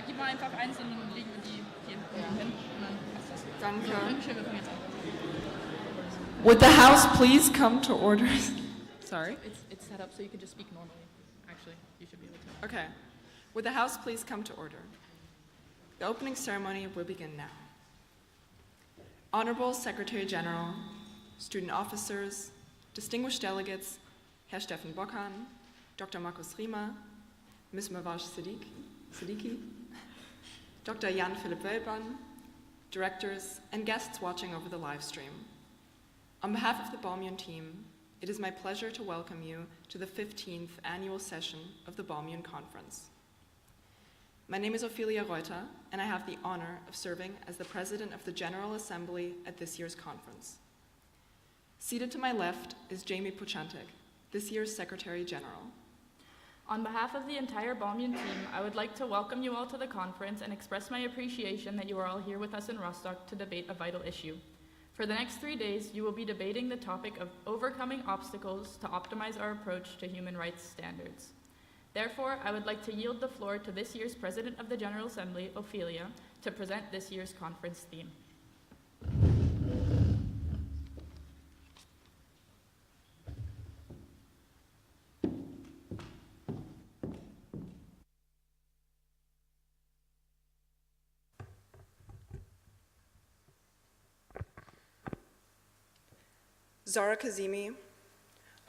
gib mal einfach eins und dann legen wir die hier hin und dann passt das. Danke. Dankeschön, wir fangen jetzt an. Would the House please come to order? Sorry? It's set up so you can just speak normally. Actually, you should be able to. Okay. Would the House please come to order? The opening ceremony will begin now. Honorable Secretary General, student officers, distinguished delegates, Herr Stefan Bochan, Dr. Markus Lima, Ms. Mavish Siddiqui, Dr. Jan Philippon, directors, and guests watching over the live stream. On behalf of the BALMUN team, it is my pleasure to welcome you to the 15th annual session of the BALMUN Conference. My name is Ophelia Reuter, and I have the honor of serving as the President of the General Assembly at this year's conference. Seated to my left is Jamie Puchantek, this year's Secretary General. On behalf of the entire BALMUN team, I would like to welcome you all to the conference and express my appreciation that you are all here with us in Rostock to debate a vital issue. For the next 3 days, you will be debating the topic of overcoming obstacles to optimize our approach to human rights standards. Therefore, I would like to yield the floor to this year's President of the General Assembly, Ophelia, to present this year's conference theme. Zara Kazemi,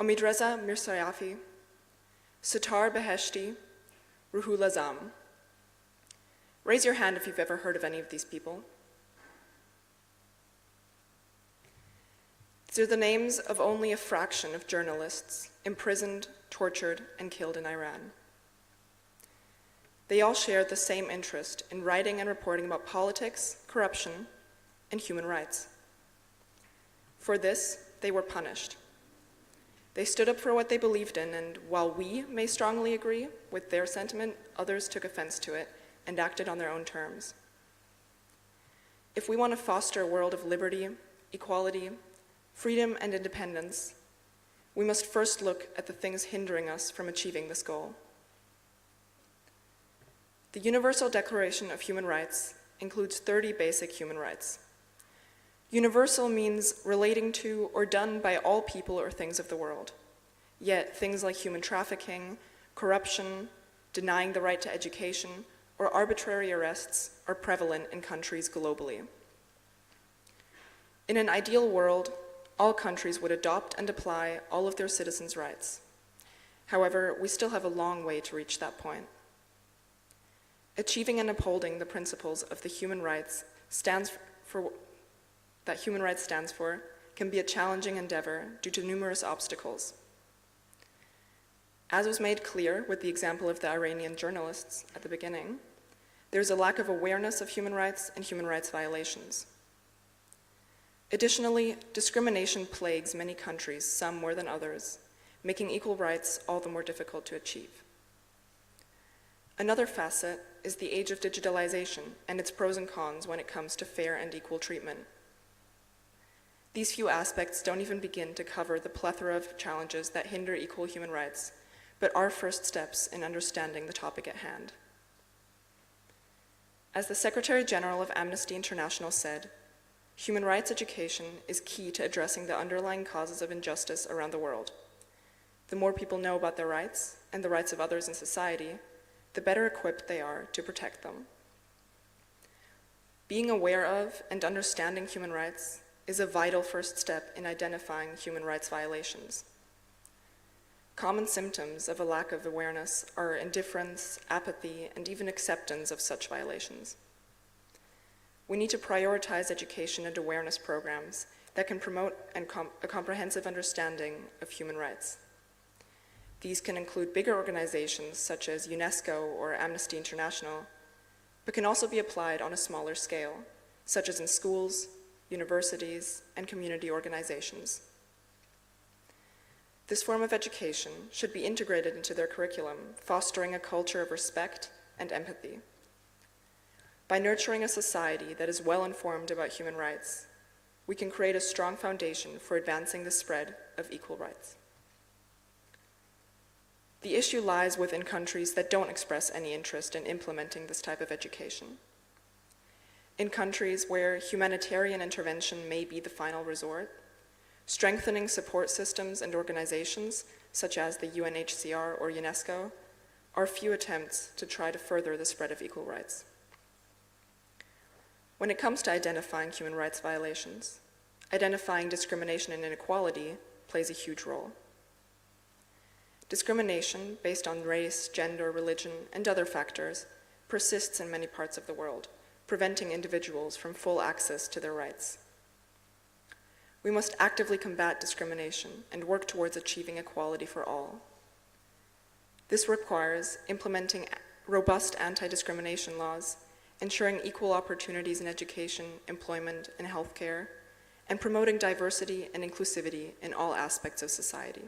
Omidreza Mirsayafi, Sitar Beheshti, Ruhul Azam. Raise your hand if you've ever heard of any of these people. These are the names of only a fraction of journalists imprisoned, tortured, and killed in Iran. They all shared the same interest in writing and reporting about politics, corruption, and human rights. For this, they were punished. They stood up for what they believed in, and while we may strongly agree with their sentiment, others took offense to it and acted on their own terms. If we want to foster a world of liberty, equality, freedom, and independence, we must first look at the things hindering us from achieving this goal. The Universal Declaration of Human Rights includes 30 basic human rights. Universal means relating to or done by all people or things of the world. Yet things like human trafficking, corruption, denying the right to education, or arbitrary arrests are prevalent in countries globally. In an ideal world, all countries would adopt and apply all of their citizens' rights. However, we still have a long way to reach that point. Achieving and upholding the principles of the human rights that human rights stands for can be a challenging endeavor due to numerous obstacles. As was made clear with the example of the Iranian journalists at the beginning, there's a lack of awareness of human rights and human rights violations. Additionally, discrimination plagues many countries, some more than others, making equal rights all the more difficult to achieve. Another facet is the age of digitalization and its pros and cons when it comes to fair and equal treatment. These few aspects don't even begin to cover the plethora of challenges that hinder equal human rights, but are first steps in understanding the topic at hand. As the Secretary General of Amnesty International said, human rights education is key to addressing the underlying causes of injustice around the world. The more people know about their rights and the rights of others in society, the better equipped they are to protect them. Being aware of and understanding human rights is a vital first step in identifying human rights violations. Common symptoms of a lack of awareness are indifference, apathy, and even acceptance of such violations. We need to prioritize education and awareness programs that can promote a comprehensive understanding of human rights. These can include bigger organizations such as UNESCO or Amnesty International, but can also be applied on a smaller scale, such as in schools, universities, and community organizations. This form of education should be integrated into their curriculum, fostering a culture of respect and empathy. By nurturing a society that is well informed about human rights, we can create a strong foundation for advancing the spread of equal rights. The issue lies within countries that don't express any interest in implementing this type of education. In countries where humanitarian intervention may be the final resort, strengthening support systems and organizations, such as the UNHCR or UNESCO, are few attempts to try to further the spread of equal rights. When it comes to identifying human rights violations, identifying discrimination and inequality plays a huge role. Discrimination based on race, gender, religion, and other factors persists in many parts of the world, preventing individuals from full access to their rights. We must actively combat discrimination and work towards achieving equality for all. This requires implementing robust anti-discrimination laws, ensuring equal opportunities in education, employment, and healthcare, and promoting diversity and inclusivity in all aspects of society.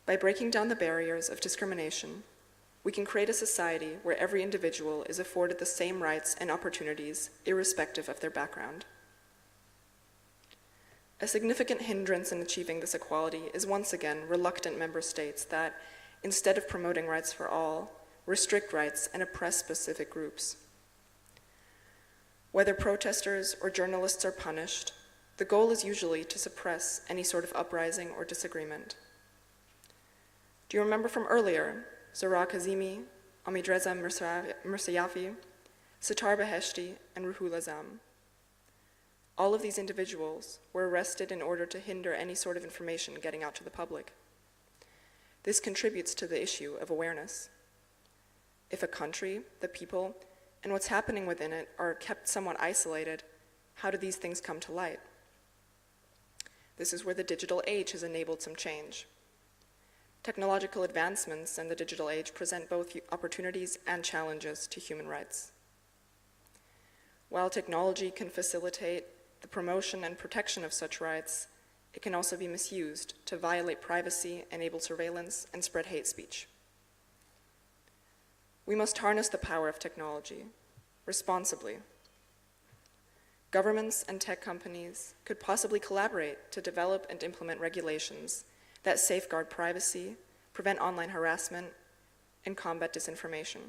By breaking down the barriers of discrimination, we can create a society where every individual is afforded the same rights and opportunities, irrespective of their background. A significant hindrance in achieving this equality is once again reluctant member states that, instead of promoting rights for all, restrict rights and oppress specific groups. Whether protesters or journalists are punished, the goal is usually to suppress any sort of uprising or disagreement. Do you remember from earlier, Zohra Kazemi, Amidreza Mirsayafi, Sitar Beheshti, and Ruhul Azam? All of these individuals were arrested in order to hinder any sort of information getting out to the public. This contributes to the issue of awareness. If a country, the people, and what's happening within it are kept somewhat isolated, how do these things come to light? This is where the digital age has enabled some change. Technological advancements in the digital age present both opportunities and challenges to human rights. While technology can facilitate the promotion and protection of such rights, it can also be misused to violate privacy, enable surveillance, and spread hate speech. We must harness the power of technology responsibly. Governments and tech companies could possibly collaborate to develop and implement regulations that safeguard privacy, prevent online harassment, and combat disinformation.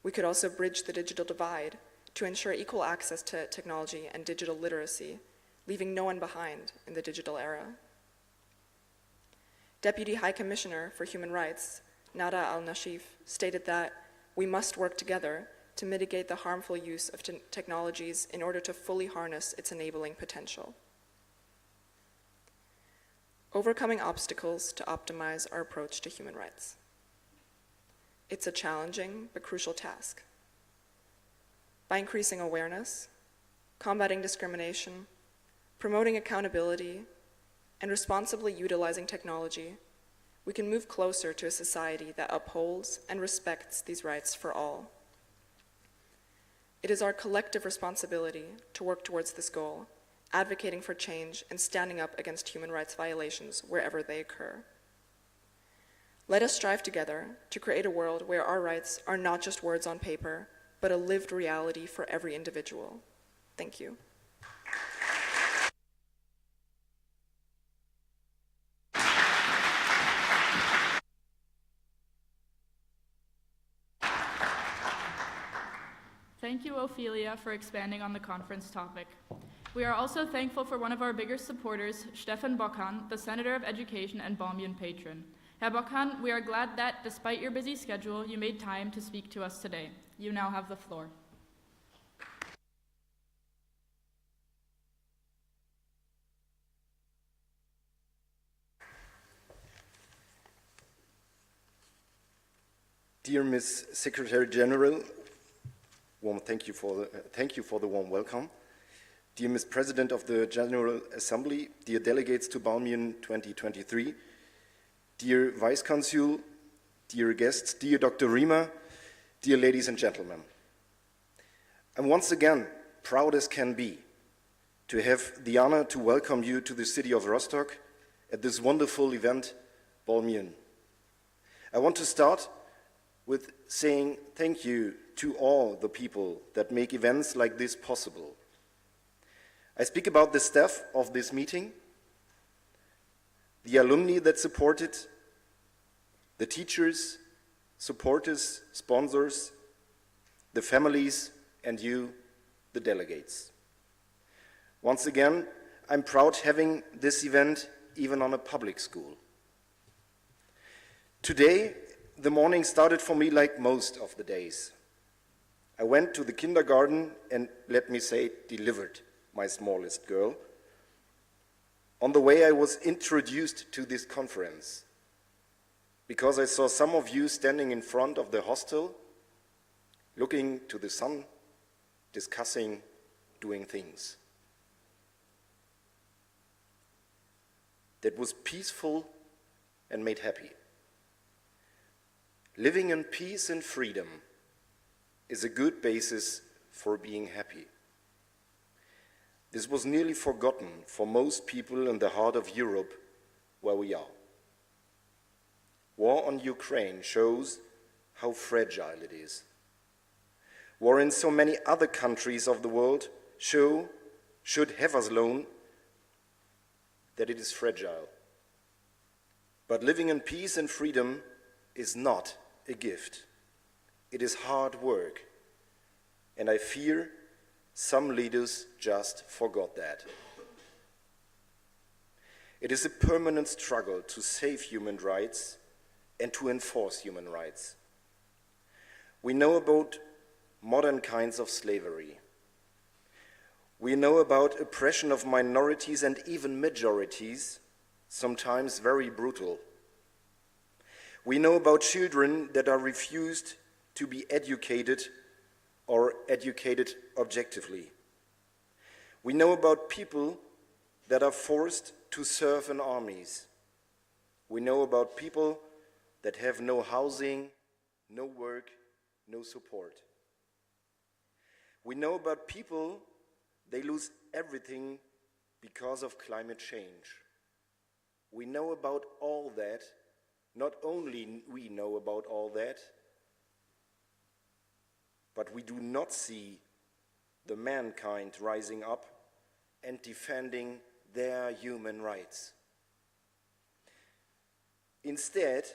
We could also bridge the digital divide to ensure equal access to technology and digital literacy, leaving no one behind in the digital era. Deputy High Commissioner for Human Rights, Nada al-Nashif, stated that we must work together to mitigate the harmful use of technologies in order to fully harness its enabling potential. Overcoming obstacles to optimize our approach to human rights. It's a challenging but crucial task. By increasing awareness, combating discrimination, promoting accountability, and responsibly utilizing technology, we can move closer to a society that upholds and respects these rights for all. It is our collective responsibility to work towards this goal, advocating for change and standing up against human rights violations wherever they occur. Let us strive together to create a world where our rights are not just words on paper, but a lived reality for every individual. Thank you. Thank you, Ophelia, for expanding on the conference topic. We are also thankful for one of our biggest supporters, Stefan Bochan, the Senator of Education and BALMUN patron. Herr Bochan, we are glad that, despite your busy schedule, you made time to speak to us today. You now have the floor. Dear Ms. Secretary General, thank you for the warm welcome. Dear Ms. President of the General Assembly, dear delegates to BALMUN 2023, dear Vice Consul, dear guests, dear Dr. Lima, dear ladies and gentlemen. I'm once again proud as can be to have the honor to welcome you to the city of Rostock at this wonderful event, BALMUN. I want to start with saying thank you to all the people that make events like this possible. I speak about the staff of this meeting, the alumni that support it, the teachers, supporters, sponsors, the families, and you, the delegates. Once again, I'm proud having this event even on a public school. Today, the morning started for me like most of the days. I went to the kindergarten and, let me say, delivered my smallest girl. On the way, I was introduced to this conference because I saw some of you standing in front of the hostel, looking to the sun, discussing, doing things. That was peaceful and made happy. Living in peace and freedom is a good basis for being happy. This was nearly forgotten for most people in the heart of Europe, where we are. War on Ukraine shows how fragile it is. War in so many other countries of the world should have us learn that it is fragile. But living in peace and freedom is not a gift. It is hard work, and I fear some leaders just forgot that. It is a permanent struggle to save human rights and to enforce human rights. We know about modern kinds of slavery. We know about oppression of minorities and even majorities, sometimes very brutal. We know about children that are refused to be educated or educated objectively. We know about people that are forced to serve in armies. We know about people that have no housing, no work, no support. We know about people, they lose everything because of climate change. We know about all that. Not only we know about all that, but we do not see the mankind rising up and defending their human rights. Instead,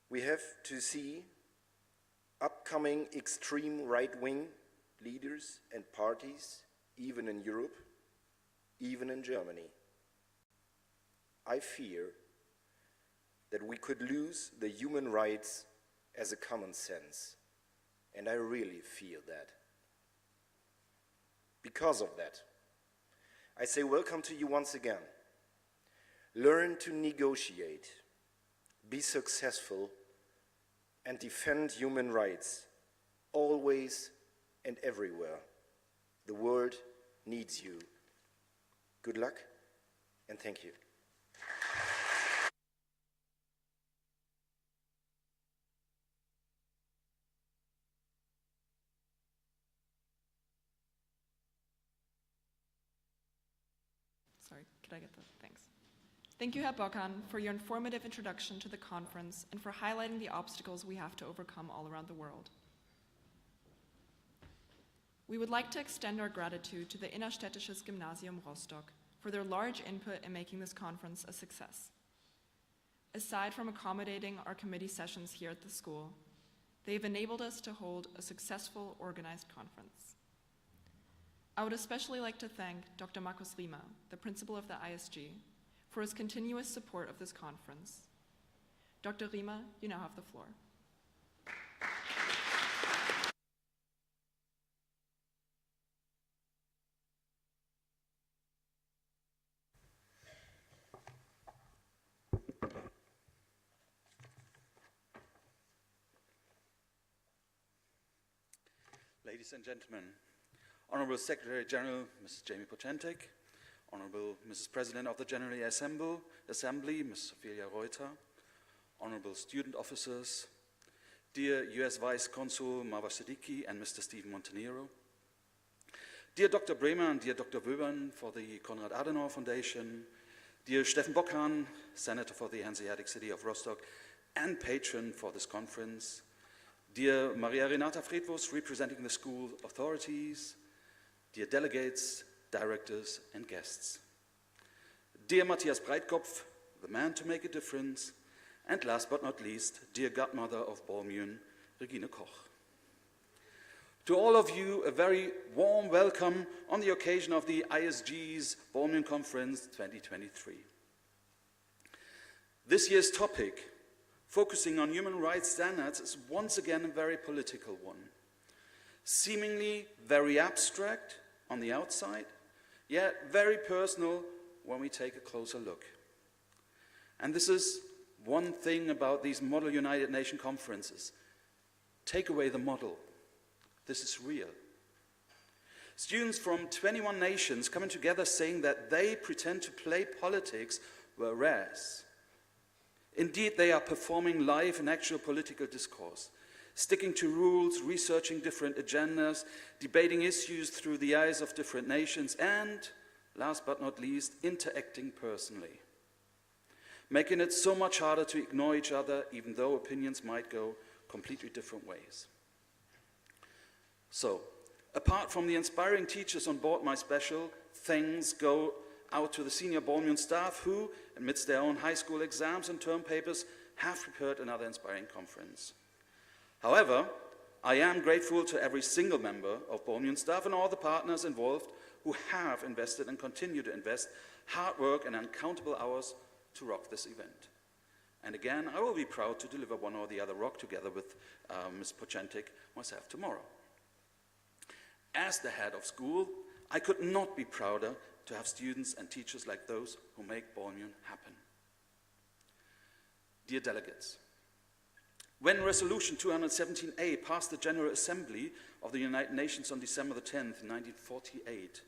we have to see upcoming extreme right-wing leaders and parties, even in Europe, even in Germany. I fear that we could lose the human rights as a common sense, and I really fear that. Because of that, I say welcome to you once again. Learn to negotiate, be successful, and defend human rights, always and everywhere. The world needs you. Good luck, and thank you. Sorry, could I get the thanks? Thank you, Herr Bochan, for your informative introduction to the conference and for highlighting the obstacles we have to overcome all around the world. We would like to extend our gratitude to the Innerstädtisches Gymnasium Rostock for their large input in making this conference a success. Aside from accommodating our committee sessions here at the school, they've enabled us to hold a successful organized conference. I would especially like to thank Dr. Lima, the principal of the ISG, for his continuous support of this conference. Dr. Lima, you now have the floor. Ladies and gentlemen, Honorable Secretary General, Mrs. Jamie Pocentek, Honorable Mrs. President of the General Assembly, Ms. Ophelia Reuter, Honorable student officers, dear US Vice Consul Mavish Siddiqui and Mr. Stephen Montenero, dear Dr. Bremer and dear Dr. Wöbern for the Konrad Adenauer Foundation, dear Stefan Bochan, Senator for the Hanseatic City of Rostock and patron for this conference, dear Maria Renata Fredvos, representing the school authorities, dear delegates, directors, and guests, dear Matthias Breitkopf, the man to make a difference, and last but not least, dear godmother of BALMUN, Regine Koch. To all of you, a very warm welcome on the occasion of the ISG's BALMUN Conference 2023. This year's topic, focusing on human rights standards, is once again a very political one. Seemingly very abstract on the outside, yet very personal when we take a closer look. And this is one thing about these model United Nations conferences. Take away the model. This is real. Students from 21 nations coming together saying that they pretend to play politics, whereas indeed they are performing live and actual political discourse, sticking to rules, researching different agendas, debating issues through the eyes of different nations, and, last but not least, interacting personally, making it so much harder to ignore each other, even though opinions might go completely different ways. So, apart from the inspiring teachers on board, my special thanks go out to the senior BALMUN staff who, amidst their own high school exams and term papers, have prepared another inspiring conference. However, I am grateful to every single member of BALMUN staff and all the partners involved who have invested and continue to invest hard work and uncountable hours to rock this event. And again, I will be proud to deliver one or the other rock together with Ms. Bochan myself tomorrow. As the head of school, I could not be prouder to have students and teachers like those who make BALMUN happen. Dear delegates, when Resolution 217A passed the General Assembly of the United Nations on December the 10th, 1948,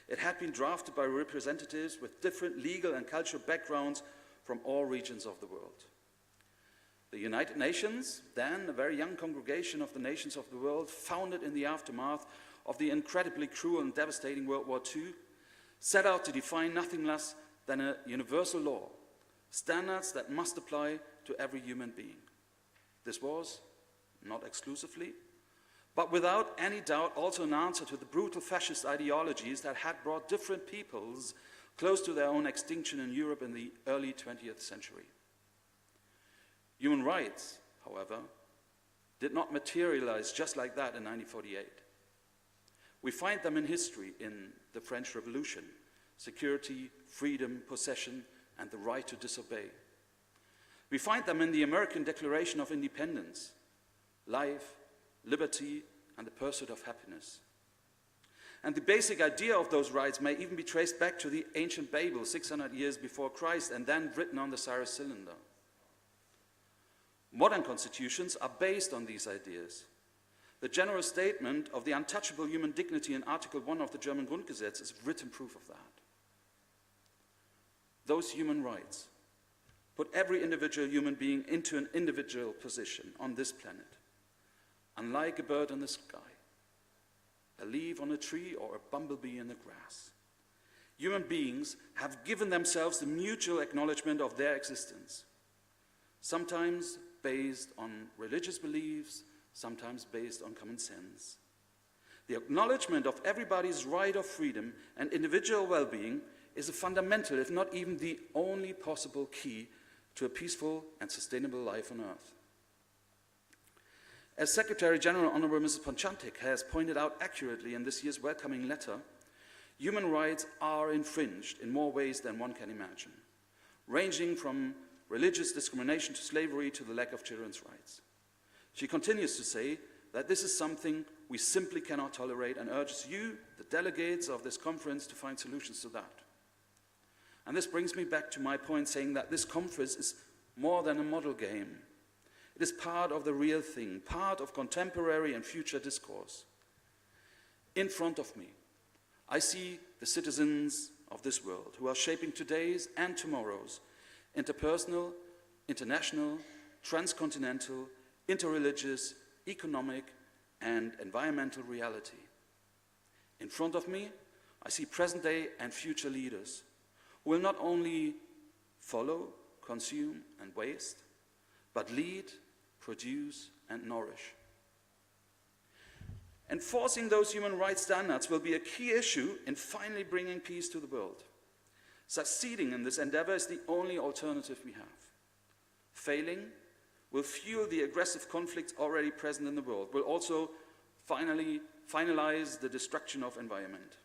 it had been drafted by representatives with different legal and cultural backgrounds from all regions of the world. The United Nations, then a very young congregation of the nations of the world, founded in the aftermath of the incredibly cruel and devastating World War II, set out to define nothing less than a universal law, standards that must apply to every human being. This was, not exclusively, but without any doubt also an answer to the brutal fascist ideologies that had brought different peoples close to their own extinction in Europe in the early 20th century. Human rights, however, did not materialize just like that in 1948. We find them in history in the French Revolution: security, freedom, possession, and the right to disobey. We find them in the American Declaration of Independence: life, liberty, and the pursuit of happiness. And the basic idea of those rights may even be traced back to the ancient Babel 600 years before Christ and then written on the Cyrus cylinder. Modern constitutions are based on these ideas. The general statement of the untouchable human dignity in Article 1 of the German Grundgesetz is written proof of that. Those human rights put every individual human being into an individual position on this planet, unlike a bird in the sky, a leaf on a tree, or a bumblebee in the grass. Human beings have given themselves the mutual acknowledgement of their existence, sometimes based on religious beliefs, sometimes based on common sense. The acknowledgement of everybody's right of freedom and individual well-being is a fundamental, if not even the only possible key to a peaceful and sustainable life on Earth. As Secretary General Honorable Mrs. Bochan has pointed out accurately in this year's welcoming letter, human rights are infringed in more ways than one can imagine, ranging from religious discrimination to slavery to the lack of children's rights. She continues to say that this is something we simply cannot tolerate and urges you, the delegates of this conference, to find solutions to that. And this brings me back to my point saying that this conference is more than a model game. It is part of the real thing, part of contemporary and future discourse. In front of me, I see the citizens of this world who are shaping today's and tomorrow's interpersonal, international, transcontinental, interreligious, economic, and environmental reality. In front of me, I see present-day and future leaders who will not only follow, consume, and waste, but lead, produce, and nourish. Enforcing those human rights standards will be a key issue in finally bringing peace to the world. Succeeding in this endeavor is the only alternative we have. Failing will fuel the aggressive conflicts already present in the world, will also finalize the destruction of environment.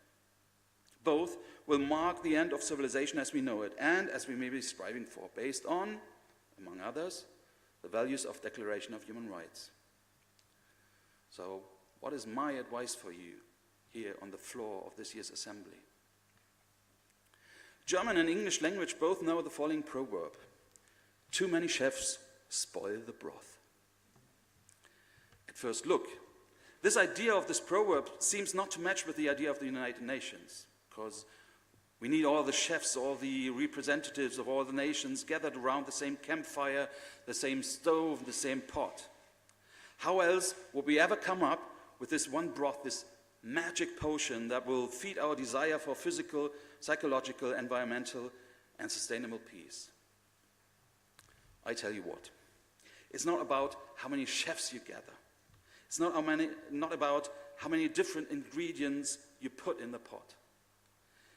Both will mark the end of civilization as we know it and as we may be striving for, based on, among others, the values of Declaration of Human Rights. So, what is my advice for you here on the floor of this year's assembly? German and English language both know the following proverb: too many chefs spoil the broth. At first look, this idea of this proverb seems not to match with the idea of the United Nations, because we need all the chefs, all the representatives of all the nations gathered around the same campfire, the same stove, the same pot. How else would we ever come up with this one broth, this magic potion that will feed our desire for physical, psychological, environmental, and sustainable peace? I tell you what, it's not about how many chefs you gather. It's not about how many different ingredients you put in the pot.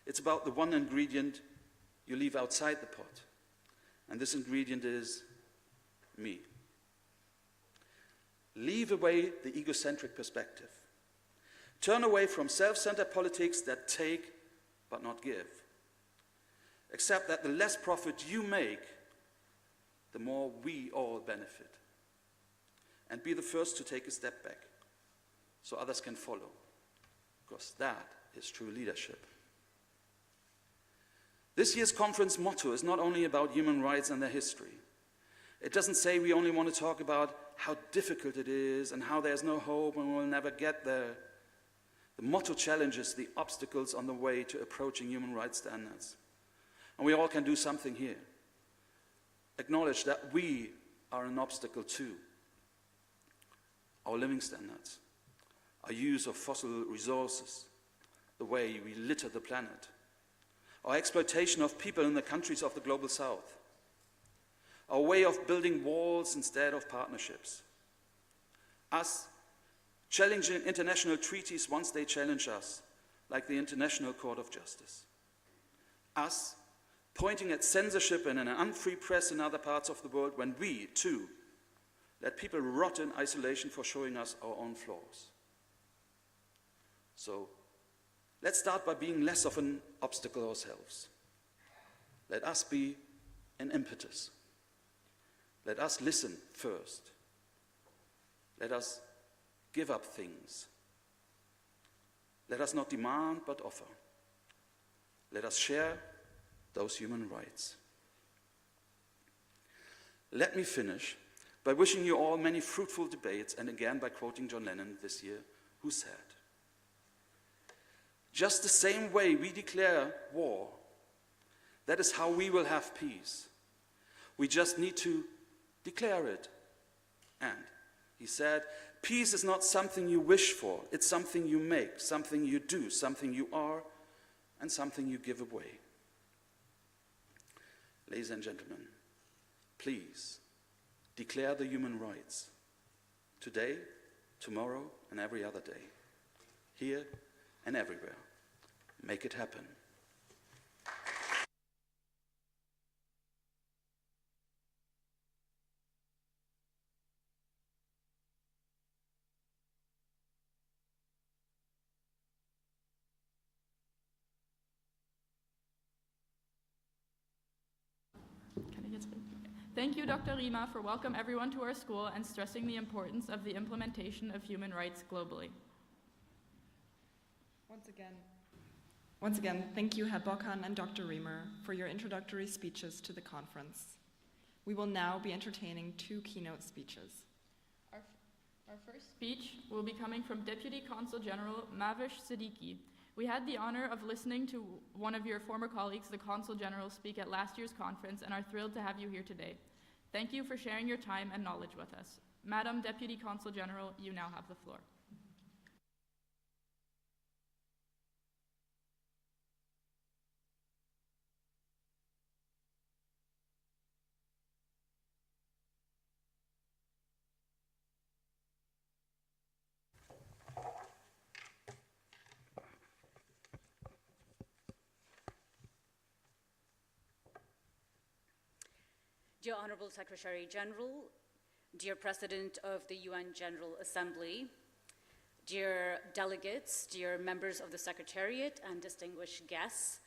It's about the one ingredient you leave outside the pot. And this ingredient is me. Leave away the egocentric perspective. Turn away from self-centered politics that take but not give. Accept that the less profit you make, the more we all benefit. And be the first to take a step back so others can follow, because that is true leadership. This year's conference motto is not only about human rights and their history. It doesn't say we only want to talk about how difficult it is and how there's no hope and we'll never get there. The motto challenges the obstacles on the way to approaching human rights standards. And we all can do something here. Acknowledge that we are an obstacle too. Our living standards, our use of fossil resources, the way we litter the planet, our exploitation of people in the countries of the global south, our way of building walls instead of partnerships, us challenging international treaties once they challenge us, like the International Court of Justice, us pointing at censorship and an unfree press in other parts of the world when we, too, let people rot in isolation for showing us our own flaws. So, let's start by being less of an obstacle ourselves. Let us be an impetus. Let us listen first. Let us give up things. Let us not demand but offer. Let us share those human rights. Let me finish by wishing you all many fruitful debates, and again by quoting John Lennon this year, who said, "Just the same way we declare war, that is how we will have peace. We just need to declare it." And he said, peace is not something you wish for, it's something you make, something you do, something you are, and something you give away. Ladies and gentlemen, please declare the human rights today, tomorrow, and every other day, here and everywhere. Make it happen. Thank you, Dr. Lima, for welcoming everyone to our school and stressing the importance of the implementation of human rights globally. Once again, thank you, Herr Bochan and Dr. Riemer, for your introductory speeches to the conference. We will now be entertaining 2 keynote speeches. Our first speech will be coming from Deputy Consul General Mavish Siddiqui. We had the honor of listening to one of your former colleagues, the Consul General, speak at last year's conference and are thrilled to have you here today. Thank you for sharing your time and knowledge with us. Madam Deputy Consul General, you now have the floor. Dear Honorable Secretary General, dear President of the UN General Assembly, dear delegates, dear members of the Secretariat, and distinguished guests,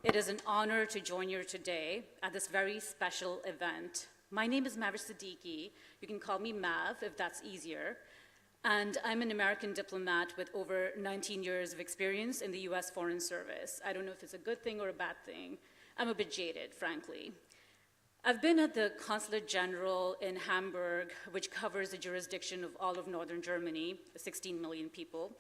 it is an honor to join you today at this very special event. My name is Mavish Siddiqui. You can call me Mav if that's easier. And I'm an American diplomat with over 19 years of experience in the US Foreign Service. I don't know if it's a good thing or a bad thing. I'm a bit jaded, frankly. I've been at the Consulate General in Hamburg, which covers the jurisdiction of all of northern Germany, 16 million people,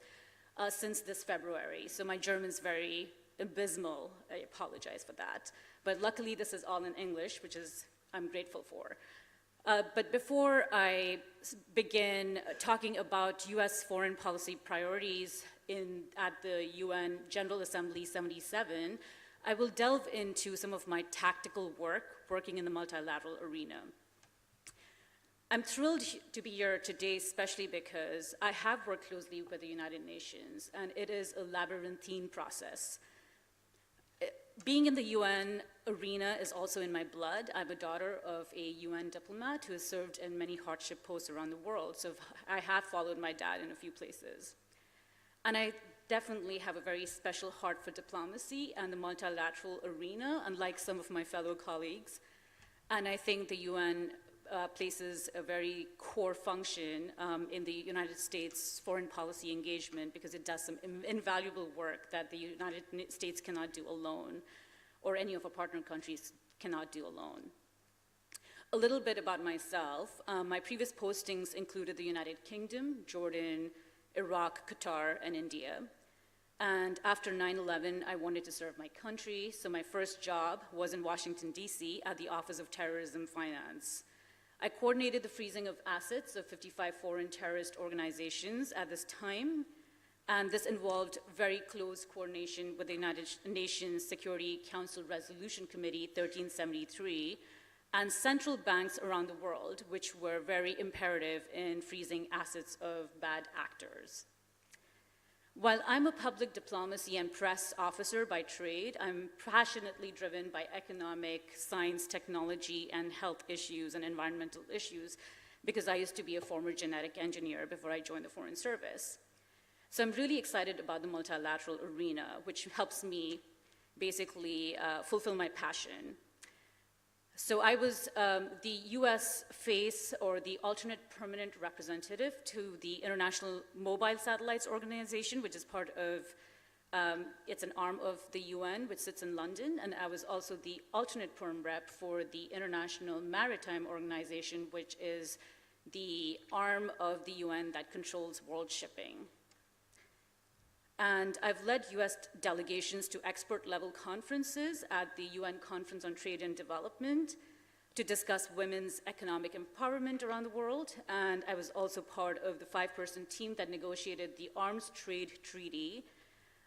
since this February. So my German's very abysmal. I apologize for that. But luckily, this is all in English, which I'm grateful for. But before I begin talking about US foreign policy priorities at the UN General Assembly 77, I will delve into some of my tactical work working in the multilateral arena. I'm thrilled to be here today, especially because I have worked closely with the United Nations, and it is a labyrinthine process. Being in the UN arena is also in my blood. I'm a daughter of a UN diplomat who has served in many hardship posts around the world, so I have followed my dad in a few places. And I definitely have a very special heart for diplomacy and the multilateral arena, unlike some of my fellow colleagues. And I think the UN places a very core function in the United States foreign policy engagement because it does some invaluable work that the United States cannot do alone, or any of our partner countries cannot do alone. A little bit about myself. My previous postings included the United Kingdom, Jordan, Iraq, Qatar, and India. And after 9/11, I wanted to serve my country, so my first job was in Washington, D.C. at the Office of Terrorism Finance. I coordinated the freezing of assets of 55 foreign terrorist organizations at this time, and this involved very close coordination with the United Nations Security Council Resolution Committee 1373 and central banks around the world, which were very imperative in freezing assets of bad actors. While I'm a public diplomacy and press officer by trade, I'm passionately driven by economic, science, technology, and health issues and environmental issues because I used to be a former genetic engineer before I joined the Foreign Service. So I'm really excited about the multilateral arena, which helps me basically fulfill my passion. So I was the US face, or the alternate permanent representative to the International Mobile Satellites Organization, which is part of, it's an arm of the UN, which sits in London, and I was also the alternate perm rep for the International Maritime Organization, which is the arm of the UN that controls world shipping. And I've led US delegations to expert-level conferences at the UN Conference on Trade and Development to discuss women's economic empowerment around the world. And I was also part of the 5-person team that negotiated the Arms Trade Treaty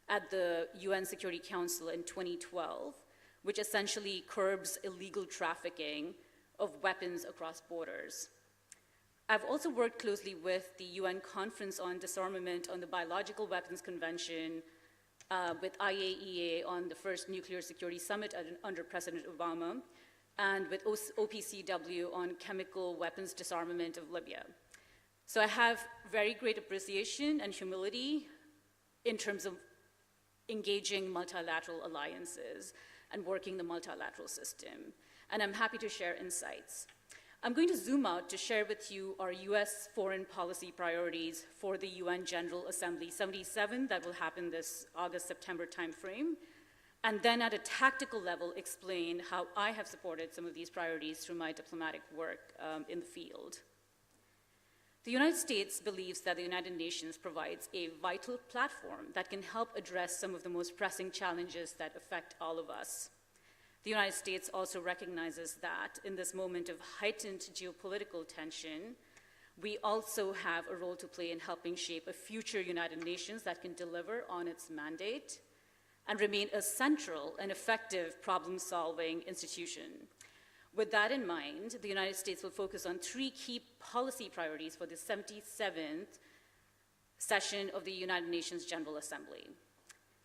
at the UN Security Council in 2012, which essentially curbs illegal trafficking of weapons across borders. I've also worked closely with the UN Conference on Disarmament on the Biological Weapons Convention, with IAEA on the first Nuclear Security Summit under President Obama, and with OPCW on chemical weapons disarmament of Libya. So I have very great appreciation and humility in terms of engaging multilateral alliances and working the multilateral system. And I'm happy to share insights. I'm going to zoom out to share with you our US foreign policy priorities for the UN General Assembly 77 that will happen this August-September timeframe, and then at a tactical level explain how I have supported some of these priorities through my diplomatic work in the field. The United States believes that the United Nations provides a vital platform that can help address some of the most pressing challenges that affect all of us. The United States also recognizes that in this moment of heightened geopolitical tension, we also have a role to play in helping shape a future United Nations that can deliver on its mandate and remain a central and effective problem-solving institution. With that in mind, the United States will focus on 3 key policy priorities for the 77th session of the United Nations General Assembly.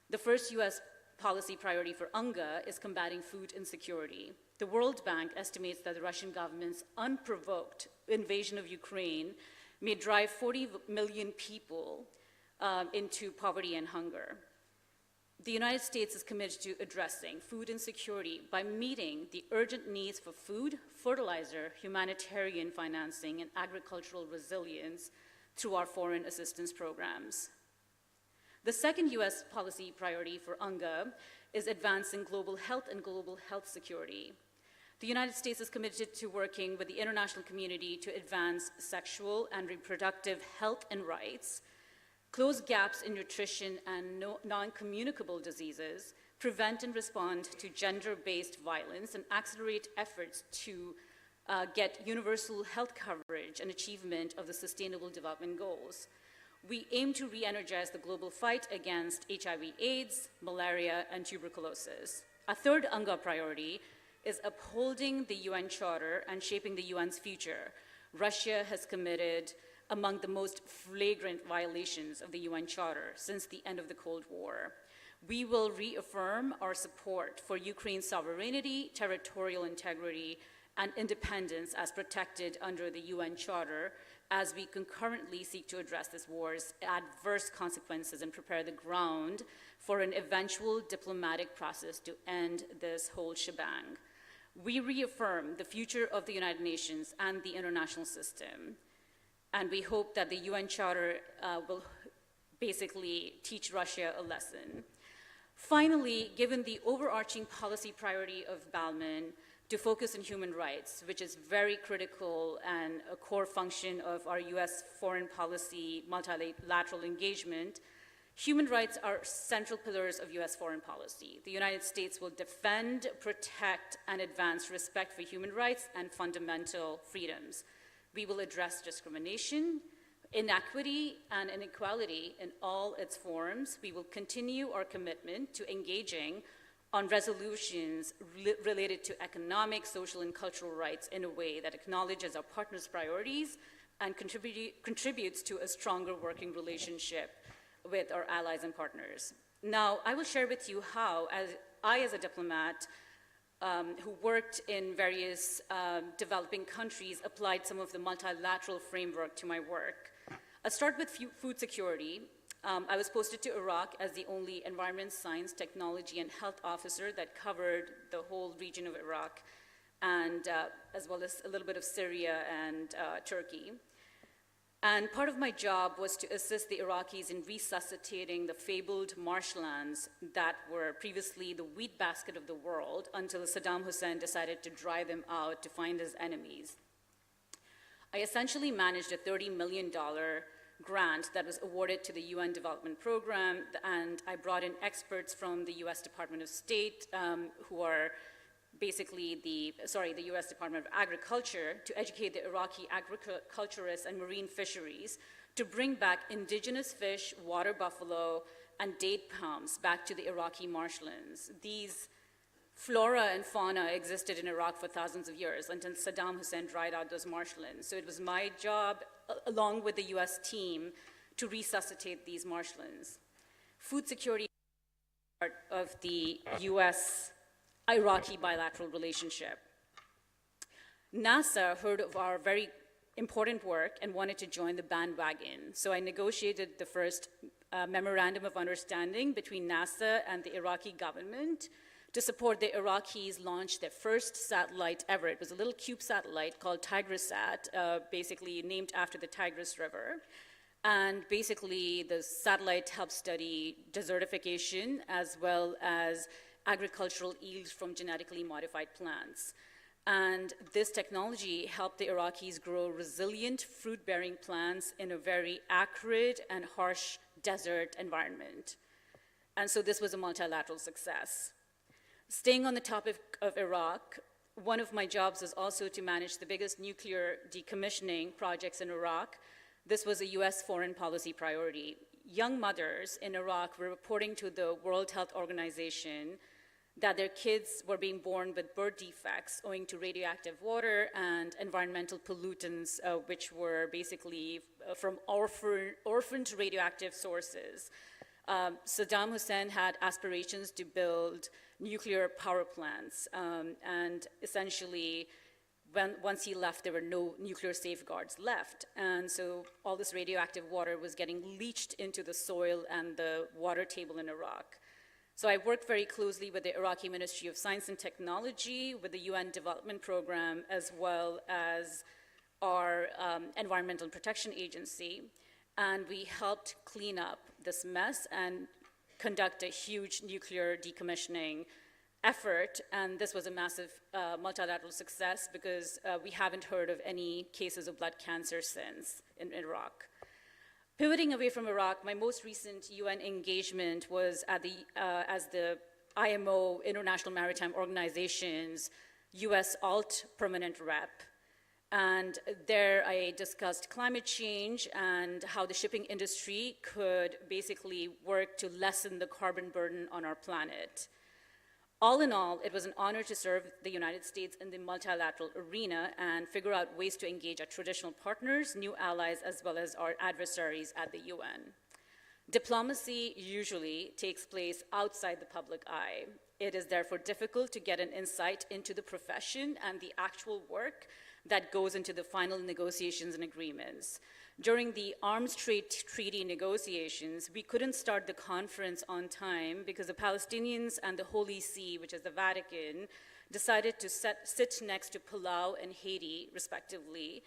The first US policy priority for UNGA is combating food insecurity. The World Bank estimates that the Russian government's unprovoked invasion of Ukraine may drive 40 million people into poverty and hunger. The United States is committed to addressing food insecurity by meeting the urgent needs for food, fertilizer, humanitarian financing, and agricultural resilience through our foreign assistance programs. The second US policy priority for UNGA is advancing global health and global health security. The United States is committed to working with the international community to advance sexual and reproductive health and rights, close gaps in nutrition and non-communicable diseases, prevent and respond to gender-based violence, and accelerate efforts to get universal health coverage and achievement of the Sustainable Development Goals. We aim to re-energize the global fight against HIV/AIDS, malaria, and tuberculosis. A third UNGA priority is upholding the UN Charter and shaping the UN's future. Russia has committed among the most flagrant violations of the UN Charter since the end of the Cold War. We will reaffirm our support for Ukraine's sovereignty, territorial integrity, and independence as protected under the UN Charter as we concurrently seek to address this war's adverse consequences and prepare the ground for an eventual diplomatic process to end this whole shebang. We reaffirm the future of the United Nations and the international system, and we hope that the UN Charter will basically teach Russia a lesson. Finally, given the overarching policy priority of BALMUN to focus on human rights, which is very critical and a core function of our US foreign policy multilateral engagement, human rights are central pillars of US foreign policy. The United States will defend, protect, and advance respect for human rights and fundamental freedoms. We will address discrimination, inequity, and inequality in all its forms. We will continue our commitment to engaging on resolutions related to economic, social, and cultural rights in a way that acknowledges our partners' priorities and contributes to a stronger working relationship with our allies and partners. Now, I will share with you how, as a diplomat who worked in various developing countries, applied some of the multilateral framework to my work. I'll start with food security. I was posted to Iraq as the only environment, science, technology, and health officer that covered the whole region of Iraq, and as well as a little bit of Syria and Turkey. And part of my job was to assist the Iraqis in resuscitating the fabled marshlands that were previously the wheat basket of the world until Saddam Hussein decided to drive them out to find his enemies. I essentially managed a $30 million grant that was awarded to the UN Development Program, and I brought in experts from the US Department of State, who are basically the US Department of Agriculture, to educate the Iraqi agriculturists and marine fisheries to bring back indigenous fish, water buffalo, and date palms back to the Iraqi marshlands. These flora and fauna existed in Iraq for thousands of years until Saddam Hussein dried out those marshlands. So it was my job, along with the US team, to resuscitate these marshlands. Food security is part of the US-Iraqi bilateral relationship. NASA heard of our very important work and wanted to join the bandwagon. So I negotiated the first memorandum of understanding between NASA and the Iraqi government to support the Iraqis launch their first satellite ever. It was a little cube satellite called TigrisSat, basically named after the Tigris River. And basically, the satellite helped study desertification as well as agricultural yields from genetically modified plants. And this technology helped the Iraqis grow resilient fruit-bearing plants in a very acrid and harsh desert environment. And so this was a multilateral success. Staying on the topic of Iraq, one of my jobs was also to manage the biggest nuclear decommissioning projects in Iraq. This was a US foreign policy priority. Young mothers in Iraq were reporting to the World Health Organization that their kids were being born with birth defects owing to radioactive water and environmental pollutants, which were basically from orphaned radioactive sources. Saddam Hussein had aspirations to build nuclear power plants, and essentially, once he left, there were no nuclear safeguards left. And so all this radioactive water was getting leached into the soil and the water table in Iraq. So I worked very closely with the Iraqi Ministry of Science and Technology, with the UN Development Program, as well as our Environmental Protection Agency. And we helped clean up this mess and conduct a huge nuclear decommissioning effort, and this was a massive multilateral success because we haven't heard of any cases of blood cancer since in Iraq. Pivoting away from Iraq, my most recent UN engagement was at as the IMO, International Maritime Organization's US Alt Permanent Rep. And there I discussed climate change and how the shipping industry could basically work to lessen the carbon burden on our planet. All in all, it was an honor to serve the United States in the multilateral arena and figure out ways to engage our traditional partners, new allies, as well as our adversaries at the UN. Diplomacy usually takes place outside the public eye. It is therefore difficult to get an insight into the profession and the actual work that goes into the final negotiations and agreements. During the arms trade treaty negotiations, we couldn't start the conference on time because the Palestinians and the Holy See, which is the Vatican, decided to sit next to Palau and Haiti, respectively,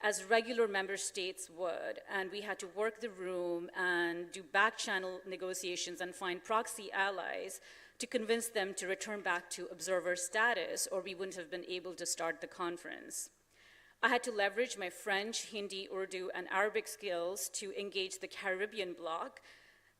as regular member states would, and we had to work the room and do back-channel negotiations and find proxy allies to convince them to return back to observer status, or we wouldn't have been able to start the conference. I had to leverage my French, Hindi, Urdu, and Arabic skills to engage the Caribbean bloc,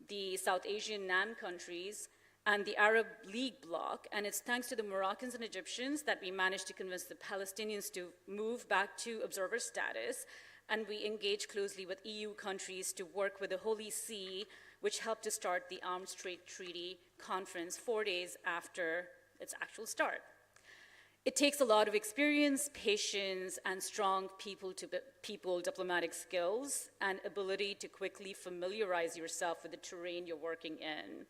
the South Asian NAM countries, and the Arab League bloc, and it's thanks to the Moroccans and Egyptians that we managed to convince the Palestinians to move back to observer status, and we engaged closely with EU countries to work with the Holy See, which helped to start the Arms Trade Treaty Conference 4 days after its actual start. It takes a lot of experience, patience, and strong people-to-people diplomatic skills and ability to quickly familiarize yourself with the terrain you're working in.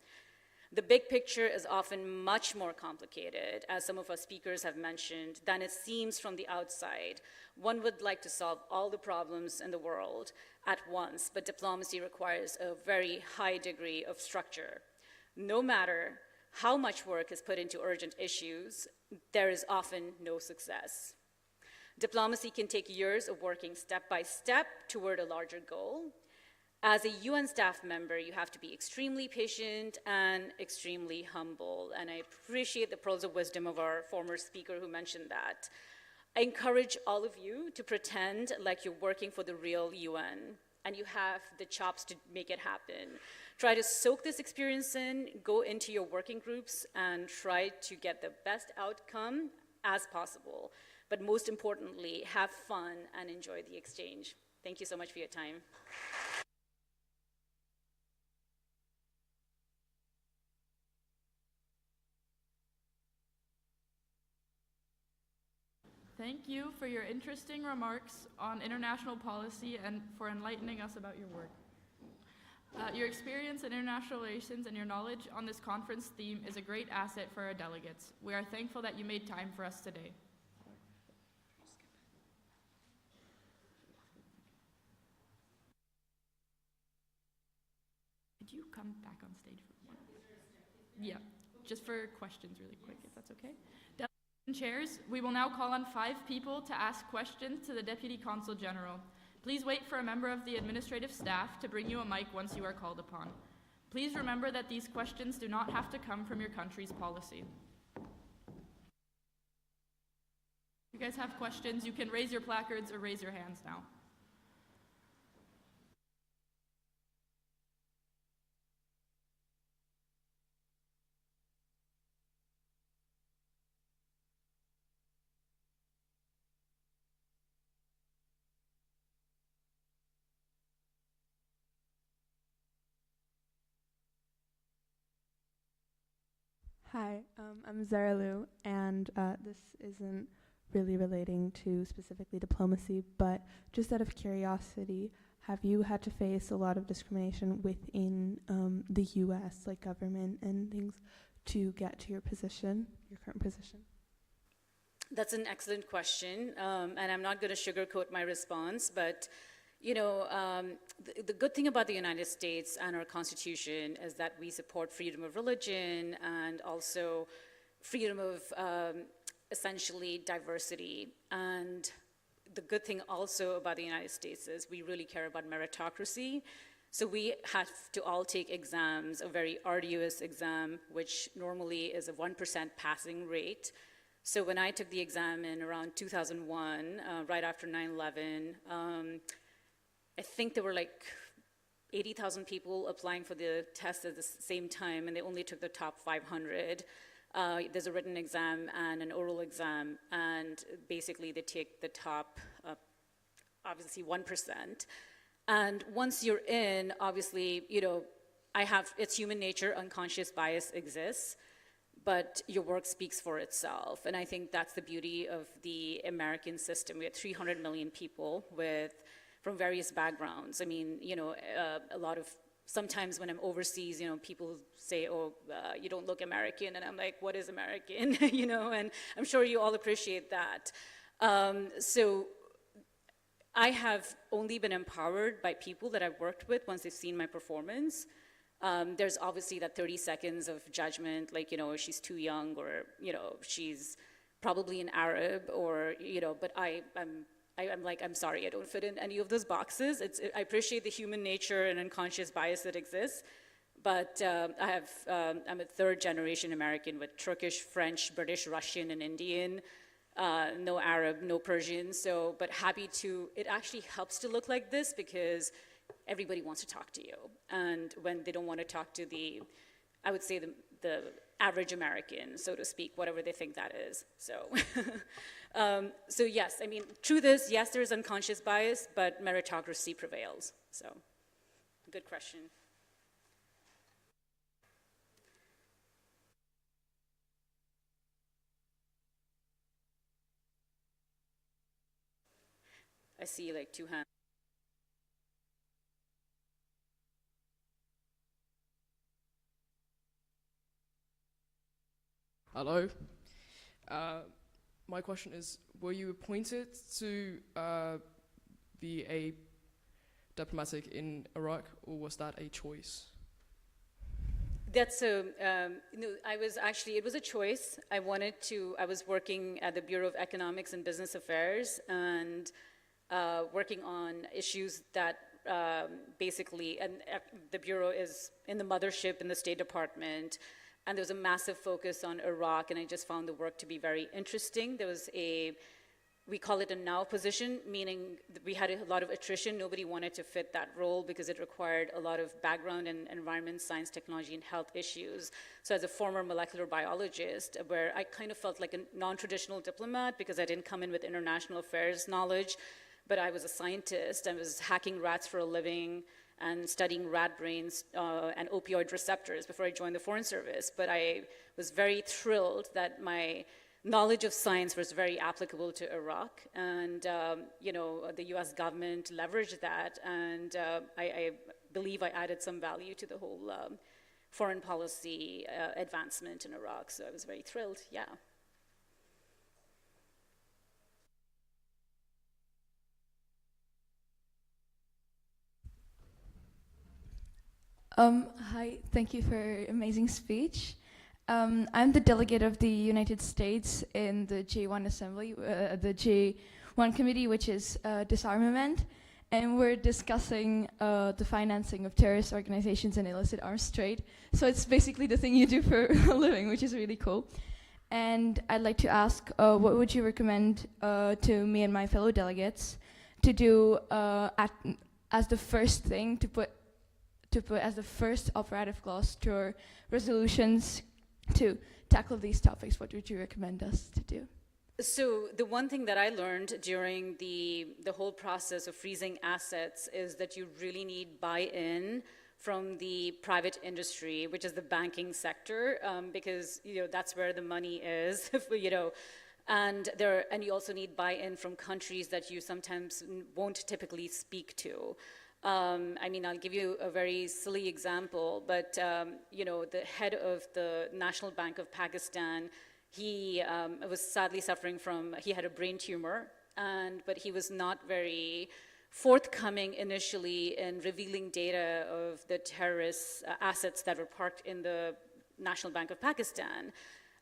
The big picture is often much more complicated, as some of our speakers have mentioned, than it seems from the outside. One would like to solve all the problems in the world at once, but diplomacy requires a very high degree of structure. No matter how much work is put into urgent issues, there is often no success. Diplomacy can take years of working step by step toward a larger goal. As a UN staff member, you have to be extremely patient and extremely humble, and I appreciate the pearls of wisdom of our former speaker who mentioned that. I encourage all of you to pretend like you're working for the real UN, and you have the chops to make it happen. Try to soak this experience in, go into your working groups, and try to get the best outcome as possible. But most importantly, have fun and enjoy the exchange. Thank you so much for your time. Thank you for your interesting remarks on international policy and for enlightening us about your work. Your experience in international relations and your knowledge on this conference theme is a great asset for our delegates. We are thankful that you made time for us today. Could you come back on stage for one? Yeah, just for questions really quick, if that's okay. And chairs, we will now call on 5 people to ask questions to the Deputy Consul General. Please wait for a member of the administrative staff to bring you a mic once you are called upon. Please remember that these questions do not have to come from your country's policy. If you guys have questions, you can raise your placards or raise your hands now. Hi, I'm Zara Liu, and this isn't really relating to specifically diplomacy, but just out of curiosity, have you had to face a lot of discrimination within the US, like government and things, to get to your position, your current position? That's an excellent question, and I'm not going to sugarcoat my response, but you know, the good thing about the United States and our Constitution is that we support freedom of religion and also freedom of essentially diversity. And the good thing also about the United States is we really care about meritocracy. So we have to all take exams, a very arduous exam, which normally is a 1% passing rate. So when I took the exam in around 2001, right after 9/11, I think there were like 80,000 people applying for the test at the same time, and they only took the top 500. There's a written exam and an oral exam, and basically they take the top, obviously 1%. And once you're in, obviously, you know, it's human nature, unconscious bias exists, but your work speaks for itself. And I think that's the beauty of the American system. We have 300 million people from various backgrounds. I mean, you know, sometimes when I'm overseas, you know, people say, oh, you don't look American, and I'm like, what is American? You know, and I'm sure you all appreciate that. So I have only been empowered by people that I've worked with once they've seen my performance. There's obviously that 30 seconds of judgment, like, you know, she's too young, or, you know, she's probably an Arab, or, you know, but I'm like, I'm sorry, I don't fit in any of those boxes. I appreciate the human nature and unconscious bias that exists, but I'm a third generation American with Turkish, French, British, Russian, and Indian. No Arab, no Persian, but happy to, it actually helps to look like this because everybody wants to talk to you. And when they don't want to talk to I would say the average American, so to speak, whatever they think that is, so. So yes, I mean, truth is, yes, there's unconscious bias, but meritocracy prevails, so good question. I see like 2 hands. Hello. My question is, were you appointed to be a diplomatic in Iraq, or was that a choice? That's no, it was a choice. I was working at the Bureau of Economics and Business Affairs, and working on issues that basically, and the Bureau is in the mothership in the State Department, and there was a massive focus on Iraq, and I just found the work to be very interesting. There was we call it a now position, meaning we had a lot of attrition. Nobody wanted to fit that role because it required a lot of background in environment, science, technology, and health issues. So as a former molecular biologist, where I kind of felt like a non-traditional diplomat because I didn't come in with international affairs knowledge, but I was a scientist. I was hacking rats for a living and studying rat brains and opioid receptors before I joined the Foreign Service. But I was very thrilled that my knowledge of science was very applicable to Iraq, and you know, the U.S. government leveraged that, and I believe I added some value to the whole foreign policy advancement in Iraq. So I was very thrilled. Yeah. Hi, thank you for your amazing speech. I'm the delegate of the United States in the J1 Assembly, the J1 Committee, which is disarmament, and we're discussing the financing of terrorist organizations and illicit arms trade. So it's basically the thing you do for a living, which is really cool. And I'd like to ask, what would you recommend to me and my fellow delegates to do as the first thing to put as the first operative clause to our resolutions to tackle these topics? What would you recommend us to do? So the one thing that I learned during the whole process of freezing assets is that you really need buy-in from the private industry, which is the banking sector, because that's where the money is, and you also need buy-in from countries that you sometimes won't typically speak to. I mean, I'll give you a very silly example, but you know, the head of the National Bank of Pakistan, he was sadly suffering from, he had a brain tumor, but he was not very forthcoming initially in revealing data of the terrorist assets that were parked in the National Bank of Pakistan.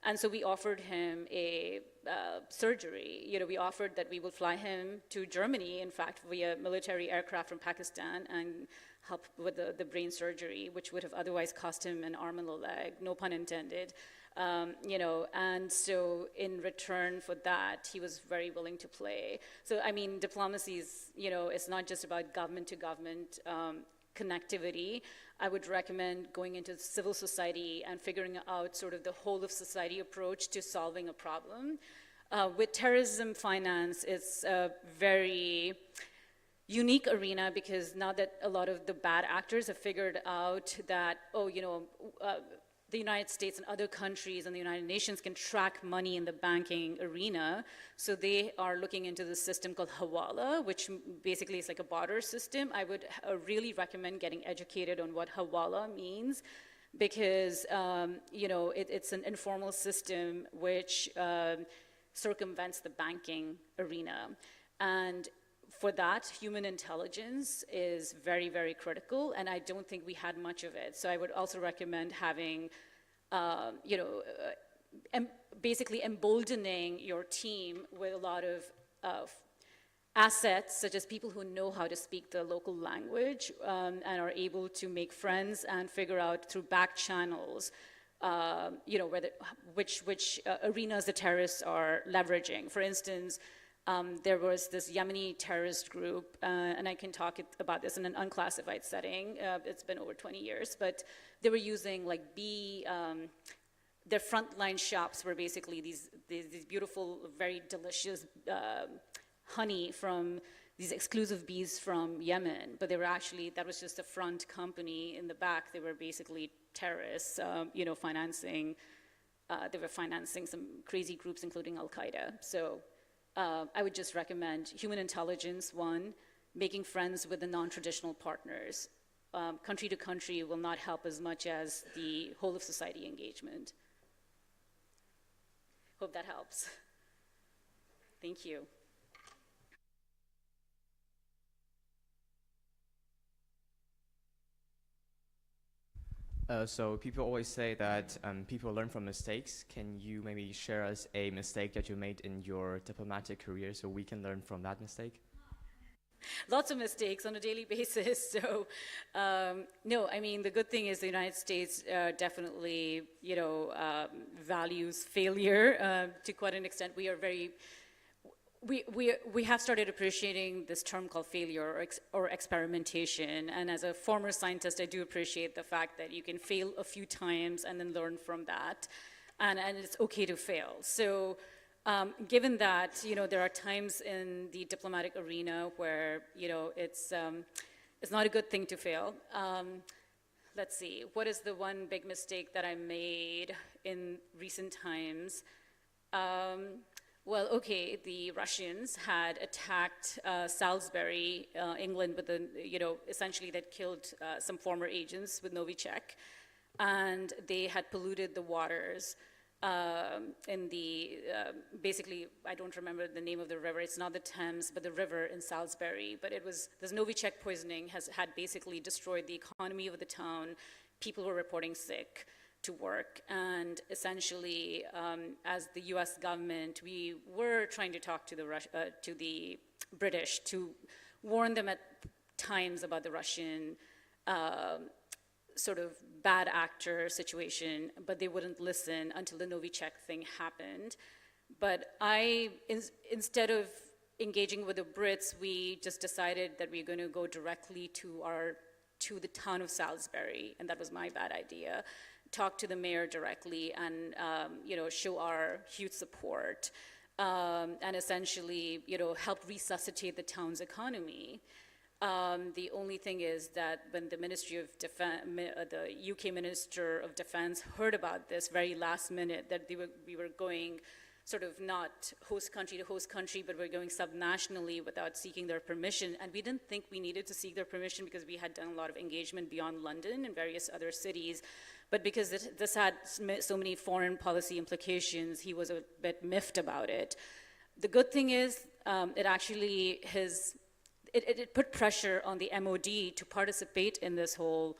And so we offered him a surgery. You know, we offered that we will fly him to Germany, in fact, via military aircraft from Pakistan and help with the brain surgery, which would have otherwise cost him an arm and a leg, no pun intended. You know, and so in return for that, he was very willing to play. So, I mean, diplomacy is, you know, it's not just about government to government connectivity. I would recommend going into civil society and figuring out sort of the whole of society approach to solving a problem. With terrorism finance, it's a very unique arena because now that a lot of the bad actors have figured out that, oh, you know, the United States and other countries and the United Nations can track money in the banking arena. So they are looking into the system called Hawala, which basically is like a barter system. I would really recommend getting educated on what Hawala means because, you know, it's an informal system which circumvents the banking arena. And for that, human intelligence is very, very critical, and I don't think we had much of it. So I would also recommend having, you know, basically emboldening your team with a lot of assets, such as people who know how to speak the local language and are able to make friends and figure out through back channels, you know, which arenas the terrorists are leveraging. For instance, there was this Yemeni terrorist group, and I can talk about this in an unclassified setting. It's been over 20 years, but they were using like their frontline shops were basically these beautiful, very delicious honey from these exclusive bees from Yemen, but they were actually, that was just a front company. In the back, they were basically terrorists, you know, financing, they were financing some crazy groups, including Al-Qaeda. So I would just recommend human intelligence, one, making friends with the non-traditional partners. Country to country will not help as much as the whole of society engagement. Hope that helps. Thank you. So people always say that people learn from mistakes. Can you maybe share us a mistake that you made in your diplomatic career so we can learn from that mistake? Lots of mistakes on a daily basis. So, no, I mean, the good thing is the United States definitely, you know, values failure to quite an extent. We are very, we have started appreciating this term called failure or experimentation. And as a former scientist, I do appreciate the fact that you can fail a few times and then learn from that. And it's okay to fail. So given that, you know, there are times in the diplomatic arena where, you know, it's not a good thing to fail. Let's see, what is the one big mistake that I made in recent times? Well, okay, the Russians had attacked Salisbury, England, with you know, essentially that killed some former agents with Novichok, and they had polluted the waters in the, basically, I don't remember the name of the river, it's not the Thames, but the river in Salisbury, but it was, this Novichok poisoning had basically destroyed the economy of the town. People were reporting sick to work, and essentially, as the U.S. government, we were trying to talk to the British to warn them at times about the Russian sort of bad actor situation, but they wouldn't listen until the Novichok thing happened. But instead of engaging with the Brits, we just decided that we're going to go directly to the town of Salisbury, and that was my bad idea. Talk to the mayor directly and, you know, show our huge support and essentially, you know, help resuscitate the town's economy. The only thing is that when the Ministry of Defense, the UK Minister of Defense heard about this very last minute, that we were going sort of not host country to host country, but we're going subnationally without seeking their permission. And we didn't think we needed to seek their permission because we had done a lot of engagement beyond London and various other cities. But because this had so many foreign policy implications, he was a bit miffed about it. The good thing is it actually it put pressure on the MOD to participate in this whole,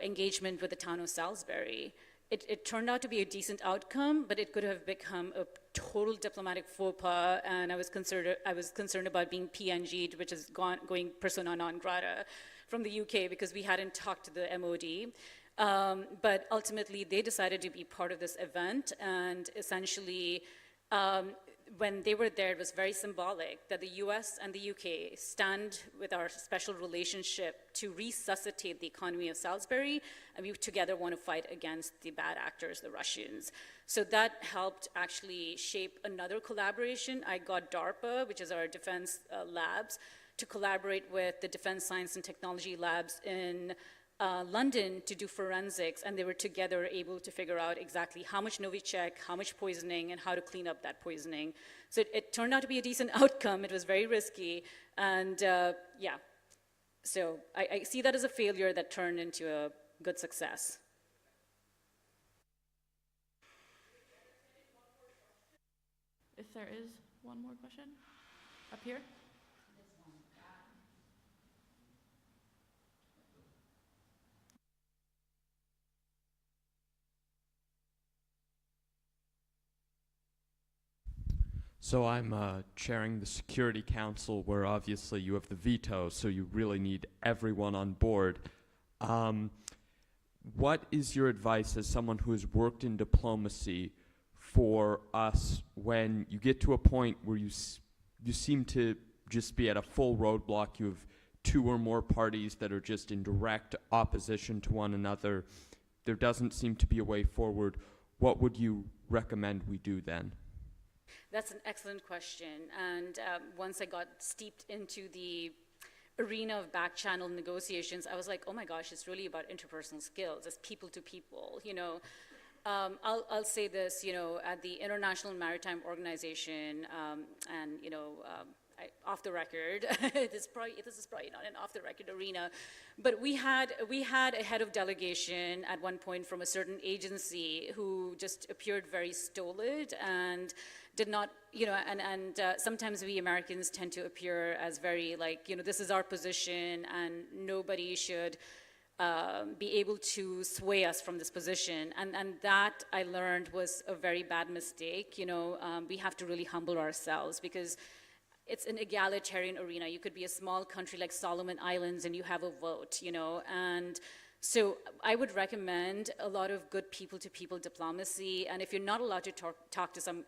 engagement with the town of Salisbury. It turned out to be a decent outcome, but it could have become a total diplomatic faux pas, and I was concerned about being PNG'd, which is going persona non grata from the UK because we hadn't talked to the MOD. But ultimately, they decided to be part of this event, and essentially, when they were there, it was very symbolic that the US and the UK stand with our special relationship to resuscitate the economy of Salisbury, and we together want to fight against the bad actors, the Russians. So that helped actually shape another collaboration. I got DARPA, which is our defense labs, to collaborate with the Defense Science and Technology Labs in London to do forensics, and they were together able to figure out exactly how much Novichok, how much poisoning, and how to clean up that poisoning. So it turned out to be a decent outcome. It was very risky, and yeah. So I see that as a failure that turned into a good success. If there is one more question, up here. So I'm chairing the Security Council, where obviously you have the veto, so you really need everyone on board. What is your advice as someone who has worked in diplomacy for us when you get to a point where you seem to just be at a full roadblock? You have two or more parties that are just in direct opposition to one another. There doesn't seem to be a way forward. What would you recommend we do then? That's an excellent question. And once I got steeped into the arena of back-channel negotiations, I was like, oh my gosh, it's really about interpersonal skills. It's people to people, I'll say this, at the International Maritime Organization, and, off the record, this is probably not an off-the-record arena, but we had a head of delegation at one point from a certain agency who just appeared very stolid and did not, sometimes we Americans tend to appear as very this is our position and nobody should be able to sway us from this position. And that I learned was a very bad mistake. We have to really humble ourselves because it's an egalitarian arena. You could be a small country like Solomon Islands and you have a vote, and so I would recommend a lot of good people-to-people diplomacy. And if you're not allowed to talk to some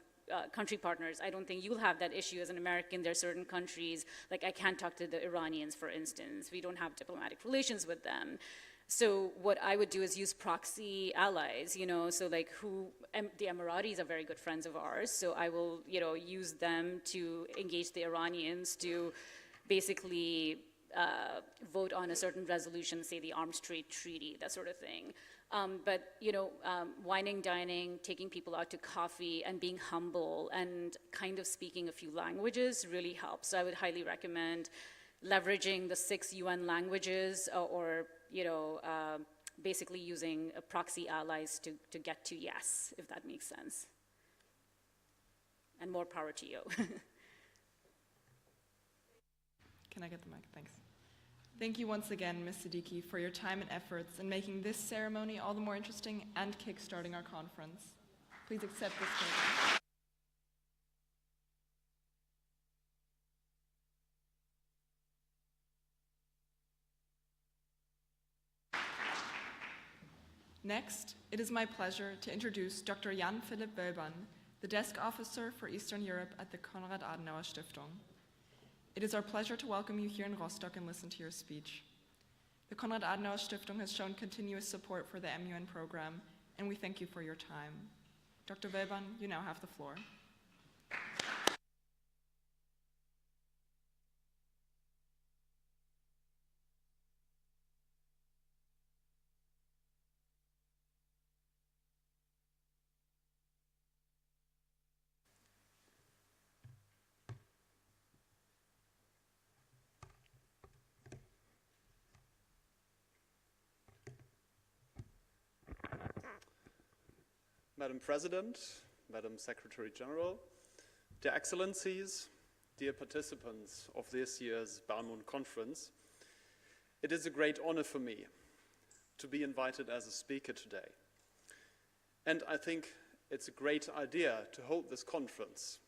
country partners, I don't think you'll have that issue as an American. There are certain countries, like I can't talk to the Iranians, for instance. We don't have diplomatic relations with them. So what I would do is use proxy allies, so the Emiratis are very good friends of ours. So I will, use them to engage the Iranians to basically vote on a certain resolution, say the Arms Trade Treaty, that sort of thing. But wining, dining, taking people out to coffee and being humble and kind of speaking a few languages really helps. So I would highly recommend leveraging the 6 UN languages or basically using proxy allies to get to yes, if that makes sense. And more power to you. Can I get the mic? Thanks. Thank you once again, Ms. Siddiqui, for your time and efforts in making this ceremony all the more interesting and kickstarting our conference. Please accept this statement. Next, it is my pleasure to introduce Dr. Jan Philipp Bölban, the Desk Officer for Eastern Europe at the Konrad Adenauer Stiftung. It is our pleasure to welcome you here in Rostock and listen to your speech. The Konrad Adenauer Stiftung has shown continuous support for the MUN program, and we thank you for your time. Dr. Bölban, you now have the floor. Madam President, Madam Secretary General, dear Excellencies, dear participants of this year's BALMUN conference, it is a great honor for me to be invited as a speaker today. And I think it's a great idea to hold this conference,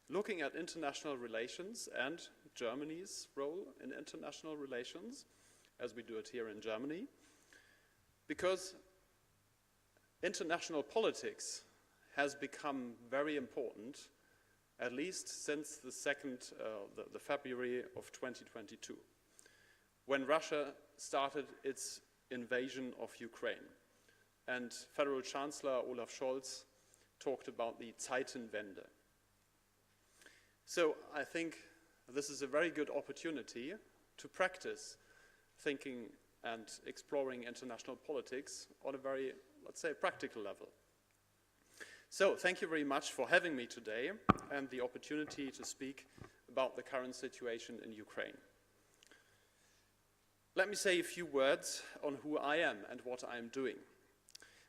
looking at international relations and Germany's role in international relations, as we do it here in Germany, because international politics has become very important, at least since the February of 2022, when Russia started its invasion of Ukraine. And Federal Chancellor Olaf Scholz talked about the Zeitenwende. So I think this is a very good opportunity to practice thinking and exploring international politics on a very, let's say, practical level. So thank you very much for having me today and the opportunity to speak about the current situation in Ukraine. Let me say a few words on who I am and what I am doing.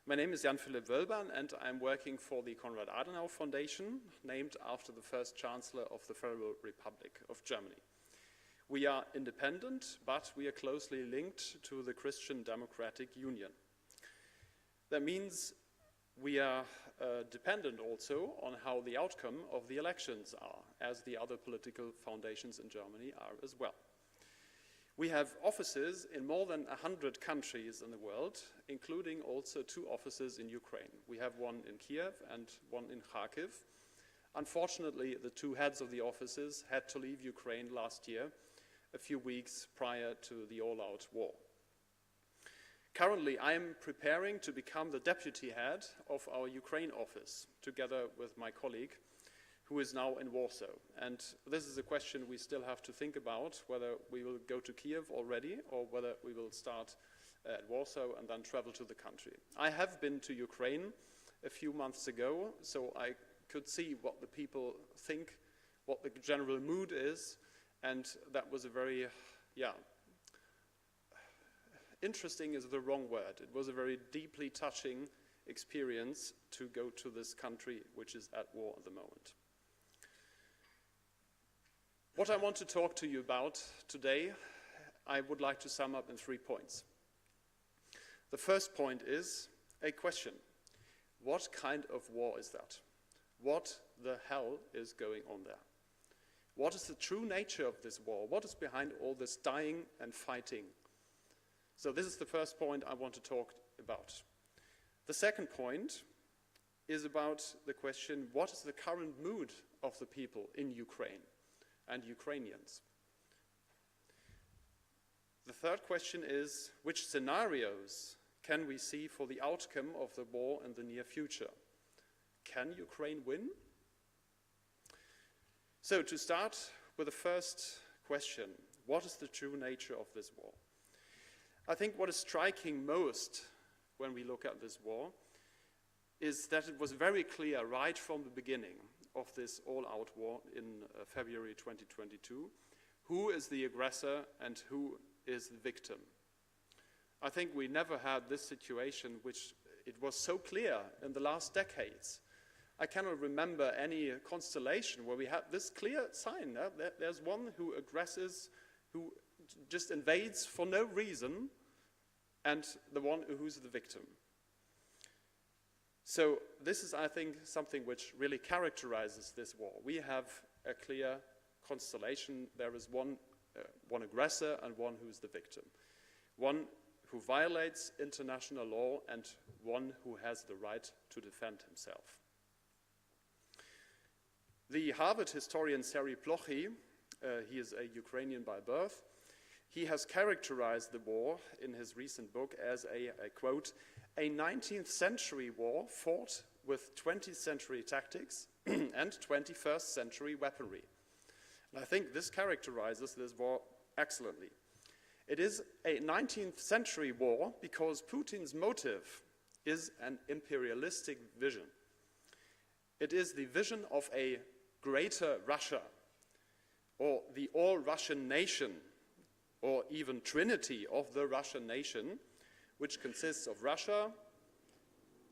My name is Jan-Philipp Wölbern, and I'm working for the Konrad Adenauer Foundation, named after the first Chancellor of the Federal Republic of Germany. We are independent, but we are closely linked to the Christian Democratic Union. That means we are dependent also on how the outcome of the elections are, as the other political foundations in Germany are as well. We have offices in more than 100 countries in the world, including also 2 offices in Ukraine. We have one in Kiev and one in Kharkiv. Unfortunately, the 2 heads of the offices had to leave Ukraine last year, a few weeks prior to the all-out war. Currently, I am preparing to become the deputy head of our Ukraine office, together with my colleague, who is now in Warsaw. And this is a question we still have to think about, whether we will go to Kiev already or whether we will start at Warsaw and then travel to the country. I have been to Ukraine a few months ago, so I could see what the people think, what the general mood is, and that was a very, interesting is the wrong word. It was a very deeply touching experience to go to this country which is at war at the moment. What I want to talk to you about today, I would like to sum up in 3 points. The first point is a question. What kind of war is that? What the hell is going on there? What is the true nature of this war? What is behind all this dying and fighting? So this is the first point I want to talk about. The second point is about the question, what is the current mood of the people in Ukraine and Ukrainians? The third question is, which scenarios can we see for the outcome of the war in the near future? Can Ukraine win? So to start with the first question, what is the true nature of this war? I think what is striking most when we look at this war is that it was very clear right from the beginning of this all-out war in February 2022, who is the aggressor and who is the victim. I think we never had this situation which it was so clear in the last decades. I cannot remember any constellation where we had this clear sign. There's one who aggresses, who just invades for no reason, and the one who's the victim. So this is, I think, something which really characterizes this war. We have a clear constellation. There is one aggressor and one who's the victim. One who violates international law and one who has the right to defend himself. The Harvard historian Seri Plochy, he is a Ukrainian by birth, he has characterized the war in his recent book as a quote, a 19th century war fought with 20th century tactics and 21st century weaponry. And I think this characterizes this war excellently. It is a 19th century war because Putin's motive is an imperialistic vision. It is the vision of a greater Russia, or the all-Russian nation, or even trinity of the Russian nation, which consists of Russia,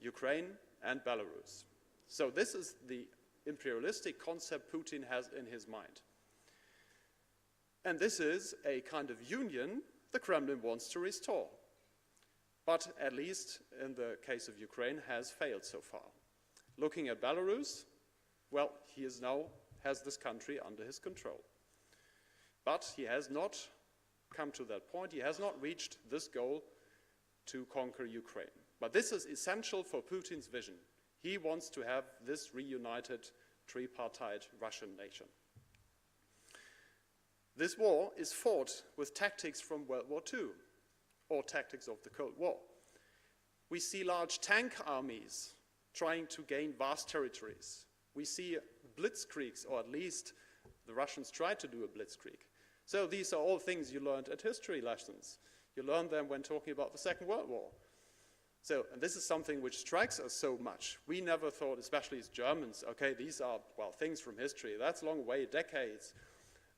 Ukraine, and Belarus. So this is the imperialistic concept Putin has in his mind. And this is a kind of union the Kremlin wants to restore, but at least in the case of Ukraine has failed so far. Looking at Belarus, well, he has this country under his control. But he has not come to that point. He has not reached this goal to conquer Ukraine. But this is essential for Putin's vision. He wants to have this reunited tripartite Russian nation. This war is fought with tactics from World War II, or tactics of the Cold War. We see large tank armies trying to gain vast territories. We see blitzkriegs, or at least the Russians tried to do a blitzkrieg. So these are all things you learned at history lessons. You learned them when talking about the Second World War. So, and this is something which strikes us so much. We never thought, especially as Germans, okay, these are, well, things from history. That's long way, decades.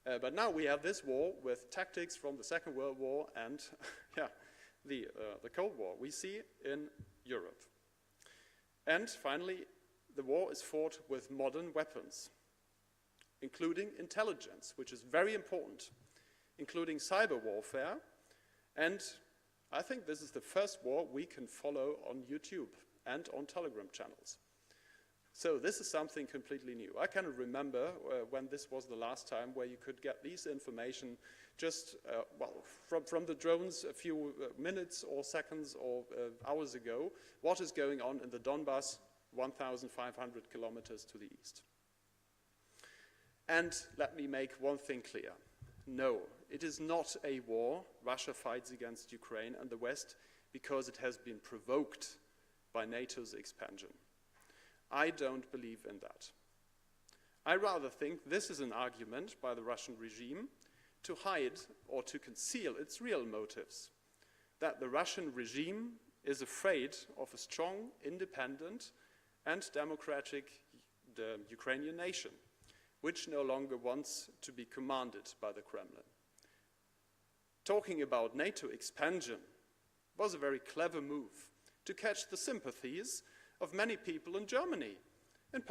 But now we have this war with tactics from the Second World War and yeah, the Cold War we see in Europe. And finally, the war is fought with modern weapons, including intelligence, which is very important, including cyber warfare. And I think this is the first war we can follow on YouTube and on Telegram channels. So this is something completely new. I cannot remember when this was the last time where you could get this information just, from the drones a few minutes or seconds or hours ago, what is going on in the Donbass 1,500 kilometers to the east. And let me make one thing clear. No, it is not a war Russia fights against Ukraine and the West because it has been provoked by NATO's expansion. I don't believe in that. I rather think this is an argument by the Russian regime to hide or to conceal its real motives, that the Russian regime is afraid of a strong, independent, and democratic Ukrainian nation, which no longer wants to be commanded by the Kremlin. Talking about NATO expansion was a very clever move to catch the sympathies of many people in Germany, in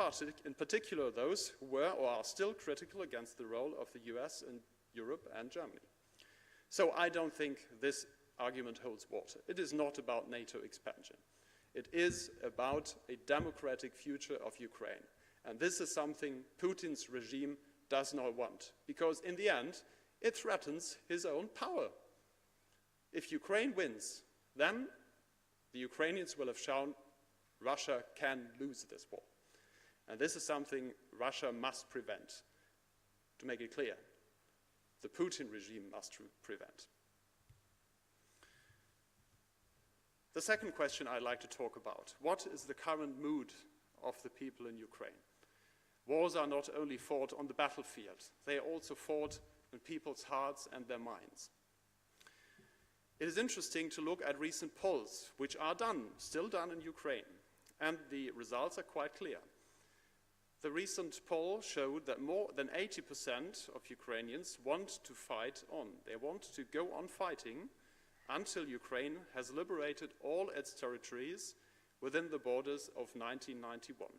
particular those who were or are still critical against the role of the US in Europe and Germany. So I don't think this argument holds water. It is not about NATO expansion. It is about a democratic future of Ukraine. And this is something Putin's regime does not want, because in the end, it threatens his own power. If Ukraine wins, then the Ukrainians will have shown Russia can lose this war. And this is something Russia must prevent. To make it clear, the Putin regime must prevent. The second question I'd like to talk about: what is the current mood of the people in Ukraine? Wars are not only fought on the battlefield, they are also fought in people's hearts and their minds. It is interesting to look at recent polls, which are still done in Ukraine, and the results are quite clear. The recent poll showed that more than 80% of Ukrainians want to fight on. They want to go on fighting until Ukraine has liberated all its territories within the borders of 1991.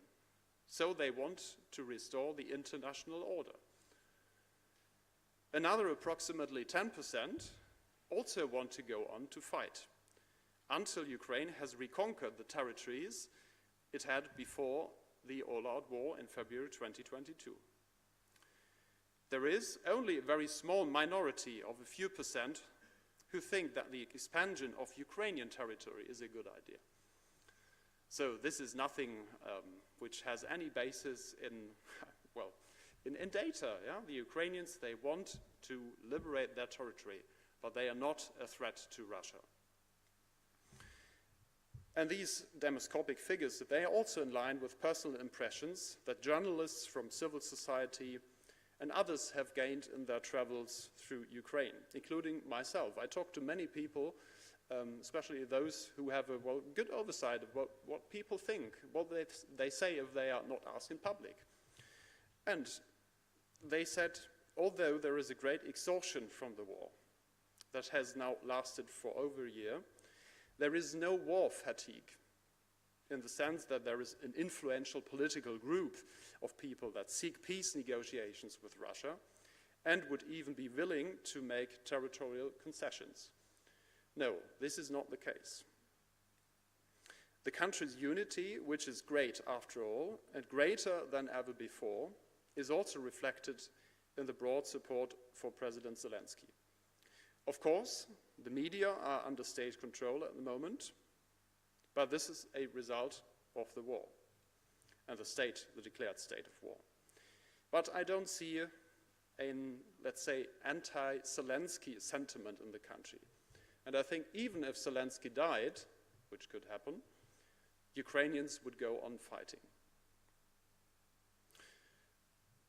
So they want to restore the international order. Another approximately 10% also want to go on to fight until Ukraine has reconquered the territories it had before the all-out war in February 2022. There is only a very small minority of a few percent who think that the expansion of Ukrainian territory is a good idea. So this is nothing which has any basis in data. Yeah? The Ukrainians, they want to liberate their territory, but they are not a threat to Russia. And these demoscopic figures, they are also in line with personal impressions that journalists from civil society and others have gained in their travels through Ukraine, including myself. I talked to many people, especially those who have a good oversight of what people think, what they say if they are not asked in public. And they said, although there is a great exhaustion from the war that has now lasted for over a year, there is no war fatigue. in the sense that there is an influential political group of people that seek peace negotiations with Russia and would even be willing to make territorial concessions. No, this is not the case. The country's unity, which is great after all, and greater than ever before, is also reflected in the broad support for President Zelensky. Of course, the media are under state control at the moment, but this is a result of the war and the declared state of war. But I don't see an, let's say, anti-Zelensky sentiment in the country. And I think even if Zelensky died, which could happen, Ukrainians would go on fighting.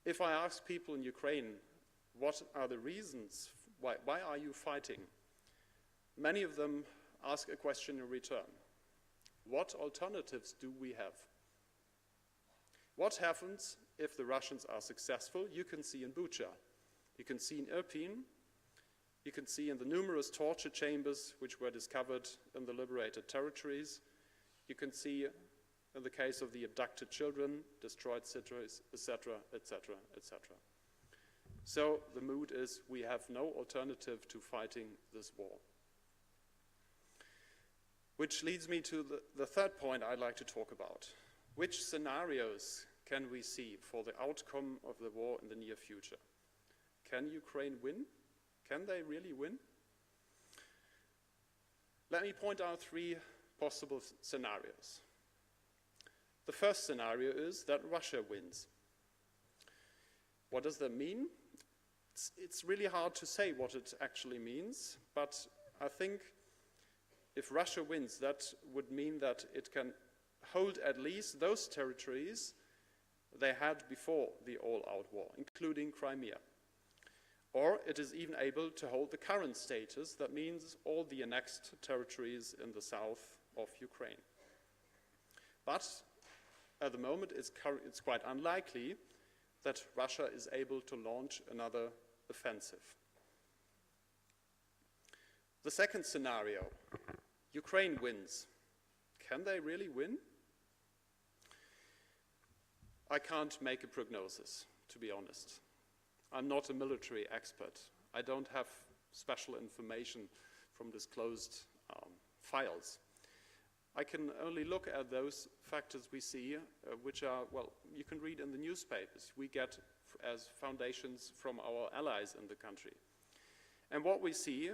If I ask people in Ukraine, what are the reasons, why are you fighting? Many of them ask a question in return. What alternatives do we have? What happens if the Russians are successful? You can see in Bucha, you can see in Irpin, you can see in the numerous torture chambers which were discovered in the liberated territories. You can see in the case of the abducted children, destroyed cities, etc., etc., etc. So the mood is we have no alternative to fighting this war. Which leads me to the third point I'd like to talk about. Which scenarios can we see for the outcome of the war in the near future? Can Ukraine win? Can they really win? Let me point out three possible scenarios. The first scenario is that Russia wins. What does that mean? It's really hard to say what it actually means, but I think if Russia wins, that would mean that it can hold at least those territories they had before the all-out war, including Crimea. Or it is even able to hold the current status, that means all the annexed territories in the south of Ukraine. But at the moment, it's quite unlikely that Russia is able to launch another offensive. The second scenario, Ukraine wins. Can they really win? I can't make a prognosis, to be honest. I'm not a military expert. I don't have special information from disclosed files. I can only look at those factors we see, which are, well, you can read in the newspapers. We get as foundations from our allies in the country. And what we see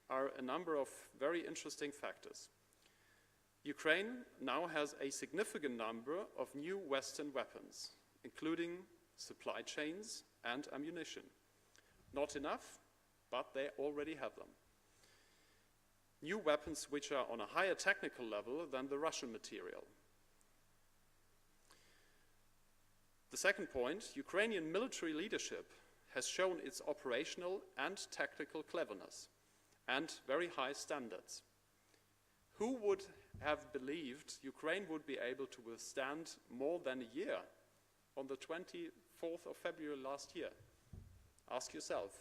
are a number of very interesting factors. Ukraine now has a significant number of new Western weapons, including supply chains and ammunition. Not enough, but they already have them. New weapons which are on a higher technical level than the Russian material. The second point, Ukrainian military leadership has shown its operational and tactical cleverness and very high standards. Who would have believed Ukraine would be able to withstand more than a year on the 24th of February last year? Ask yourself,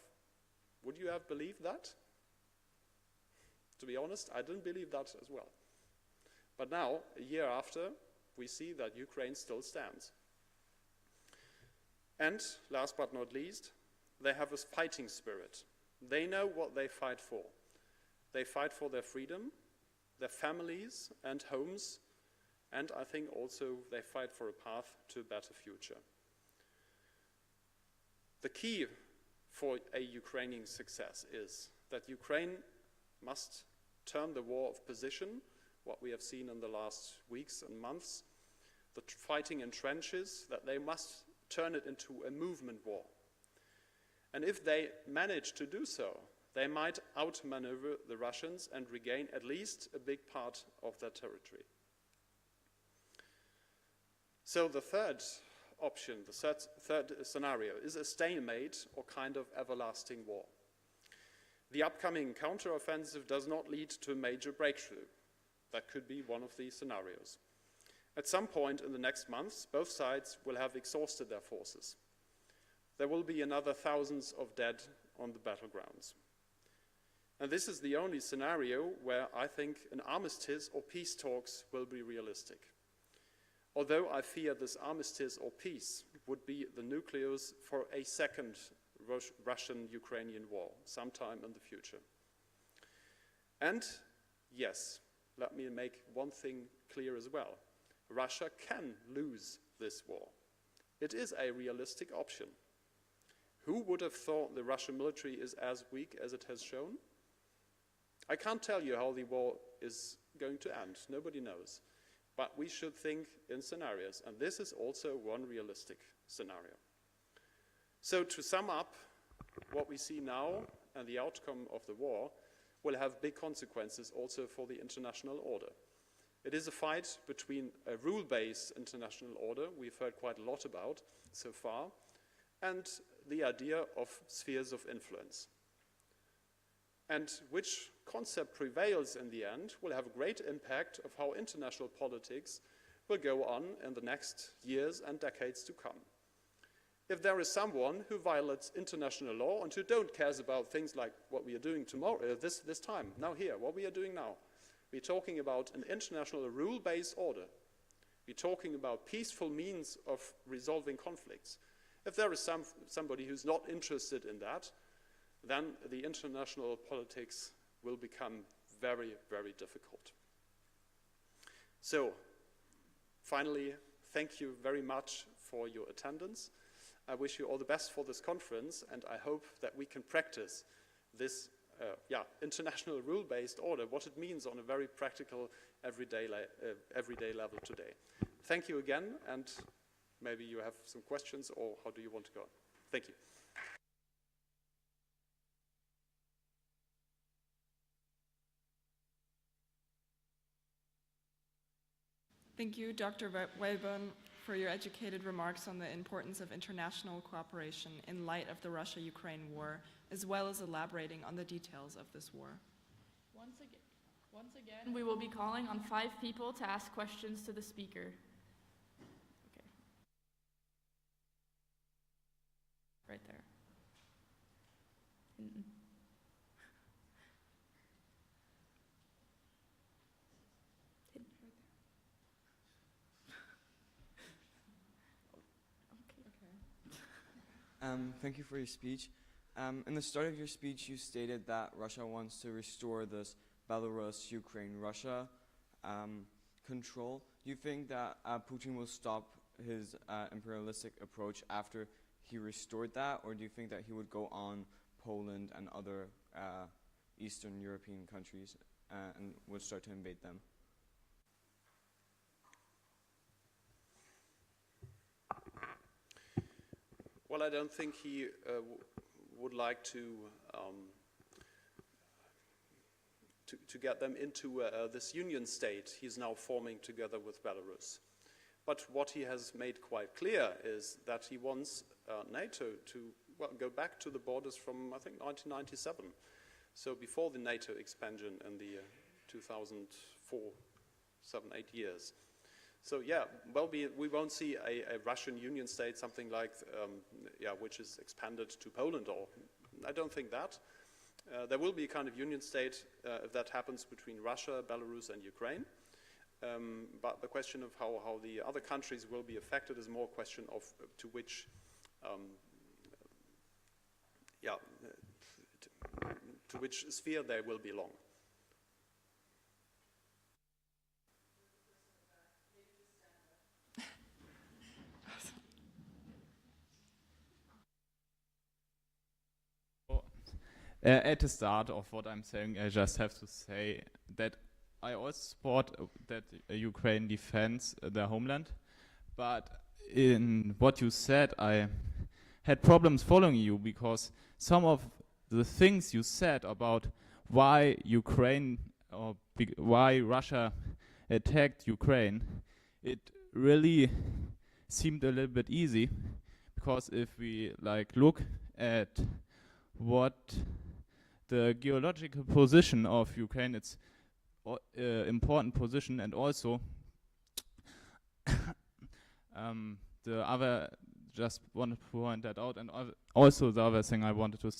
would you have believed that? To be honest, I didn't believe that as well. But now, a year after, we see that Ukraine still stands. And last but not least, they have a fighting spirit. They know what they fight for. They fight for their freedom, their families and homes, and I think also they fight for a path to a better future. The key for a Ukrainian success is that Ukraine must turn the war of position, what we have seen in the last weeks and months, the fighting in trenches, that they must turn it into a movement war. And if they manage to do so, they might outmaneuver the Russians and regain at least a big part of their territory. So the third option, the third scenario, is a stalemate or kind of everlasting war. The upcoming counteroffensive does not lead to a major breakthrough. That could be one of these scenarios. At some point in the next months, both sides will have exhausted their forces. There will be another thousands of dead on the battlegrounds. And this is the only scenario where I think an armistice or peace talks will be realistic. Although I fear this armistice or peace would be the nucleus for a second Russian-Ukrainian war sometime in the future. And yes, let me make one thing clear as well. Russia can lose this war. It is a realistic option. Who would have thought the Russian military is as weak as it has shown? I can't tell you how the war is going to end. Nobody knows. But we should think in scenarios, and this is also one realistic scenario. So to sum up, what we see now and the outcome of the war will have big consequences also for the international order. It is a fight between a rule-based international order, we've heard quite a lot about so far, and the idea of spheres of influence. And which concept prevails in the end will have a great impact of how international politics will go on in the next years and decades to come. If there is someone who violates international law and who don't care about things like what we are doing tomorrow, this time, now here, what we are doing now, we're talking about an international rule-based order. We're talking about peaceful means of resolving conflicts. If there is somebody who's not interested in that, then the international politics will become very, very difficult. So, finally, thank you very much for your attendance. I wish you all the best for this conference, and I hope that we can practice this international rule-based order, what it means on a very practical, everyday level today. Thank you again, and maybe you have some questions, or how do you want to go on? Thank you. Thank you, Dr. Welborn, for your educated remarks on the importance of international cooperation in light of the Russia-Ukraine war, as well as elaborating on the details of this war. Once again, we will be calling on 5 people to ask questions to the speaker. Okay. Right there. Thank you for your speech. In the start of your speech, you stated that Russia wants to restore this Belarus, Ukraine, Russia control. Do you think that Putin will stop his imperialistic approach after he restored that, or do you think that he would go on Poland and other Eastern European countries and would start to invade them? Well, I don't think he would like to get them into this union state he's now forming together with Belarus. But what he has made quite clear is that he wants NATO to go back to the borders from, I think, 1997. So before the NATO expansion in the 2004, 7, 8 years. So yeah, well, we won't see a Russian union state, something like, which is expanded to Poland, or I don't think that. There will be a kind of union state if that happens between Russia, Belarus, and Ukraine. But the question of how the other countries will be affected is more a question of to which, to which sphere they will belong. At the start of what I'm saying, I just have to say that I also support that Ukraine defends their homeland, but in what you said, I had problems following you because some of the things you said about why Ukraine or why Russia attacked Ukraine, it really seemed a little bit easy, because if we look at what the geological position of Ukraine, it's important position, and also the other, just wanted to point that out, and also the other thing I wanted to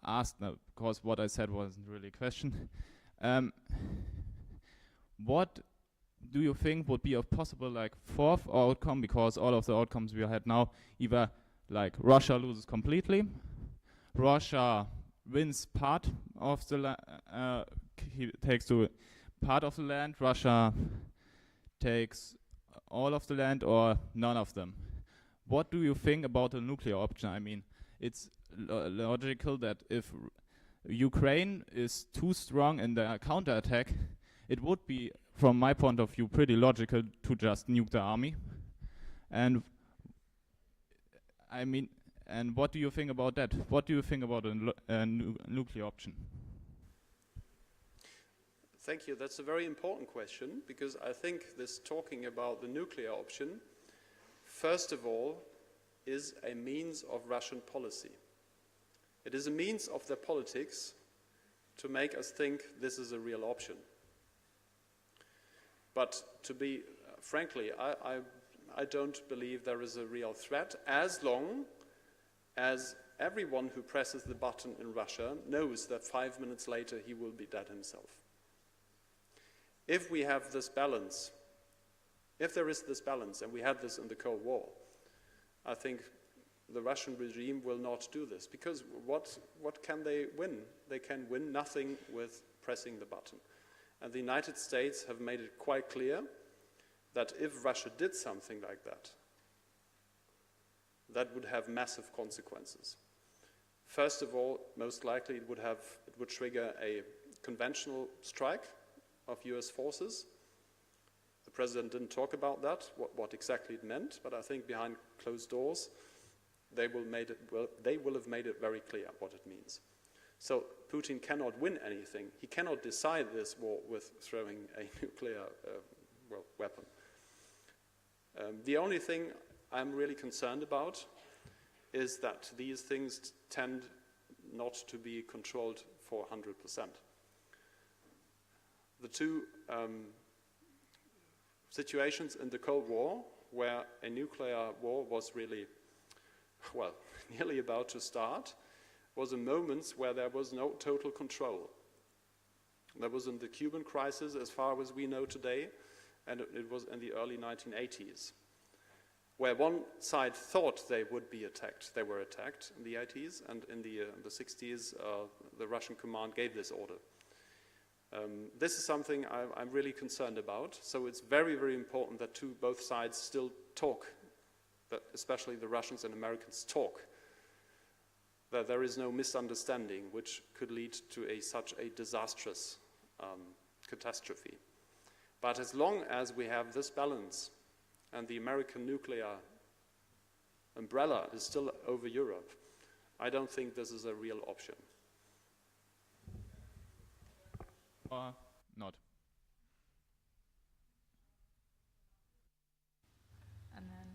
ask, because what I said wasn't really a question. What do you think would be a possible like fourth outcome? Because all of the outcomes we had now, either like Russia loses completely, Russia wins part of the takes to part of the land, Russia takes all of the land, or none of them. What do you think about the nuclear option? I mean, it's logical that if Ukraine is too strong in the counterattack, it would be, from my point of view, pretty logical to just nuke the army. And I mean, and what do you think about that? What do you think about a nuclear option? Thank you. That's a very important question, because I think this talking about the nuclear option, first of all, is a means of Russian policy. It is a means of their politics to make us think this is a real option. But to be, frankly, I don't believe there is a real threat as long as everyone who presses the button in Russia knows that 5 minutes later he will be dead himself. If we have this balance, if there is this balance, and we had this in the Cold War, I think the Russian regime will not do this, because what can they win? They can win nothing with pressing the button. And the United States have made it quite clear that if Russia did something like that, that would have massive consequences. First of all, most likely it would trigger a conventional strike of US forces. The president didn't talk about that, what exactly it meant, but I think behind closed doors, they will have made it very clear what it means. So Putin cannot win anything. He cannot decide this war with throwing a nuclear weapon. The only thing I'm really concerned about is that these things tend not to be controlled for 100%. The two situations in the Cold War where a nuclear war was really, well, nearly about to start, was in moments where there was no total control. That was in the Cuban crisis, as far as we know today, and it was in the early 1980s, where one side thought they would be attacked. They were attacked in the 80s, and in the 60s, the Russian command gave this order. This is something I'm really concerned about, so it's very, very important that both sides still talk, that especially the Russians and Americans talk, that there is no misunderstanding which could lead to such a disastrous catastrophe. But as long as we have this balance and the American nuclear umbrella is still over Europe, I don't think this is a real option. Not. And then,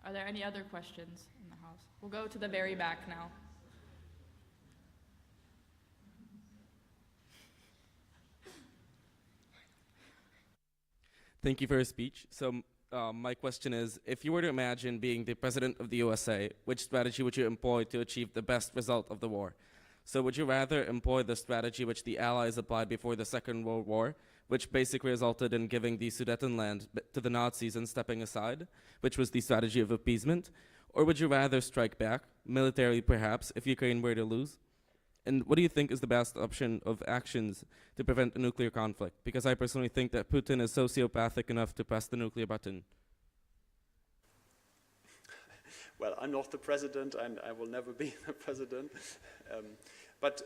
are there any other questions in the house? We'll go to the very back now. Thank you for your speech. So my question is, if you were to imagine being the president of the USA, which strategy would you employ to achieve the best result of the war? So would you rather employ the strategy which the Allies applied before the Second World War, which basically resulted in giving the Sudetenland to the Nazis and stepping aside, which was the strategy of appeasement? Or would you rather strike back, militarily perhaps, if Ukraine were to lose? And what do you think is the best option of actions to prevent a nuclear conflict? Because I personally think that Putin is sociopathic enough to press the nuclear button. Well, I'm not the president, and I will never be the president. But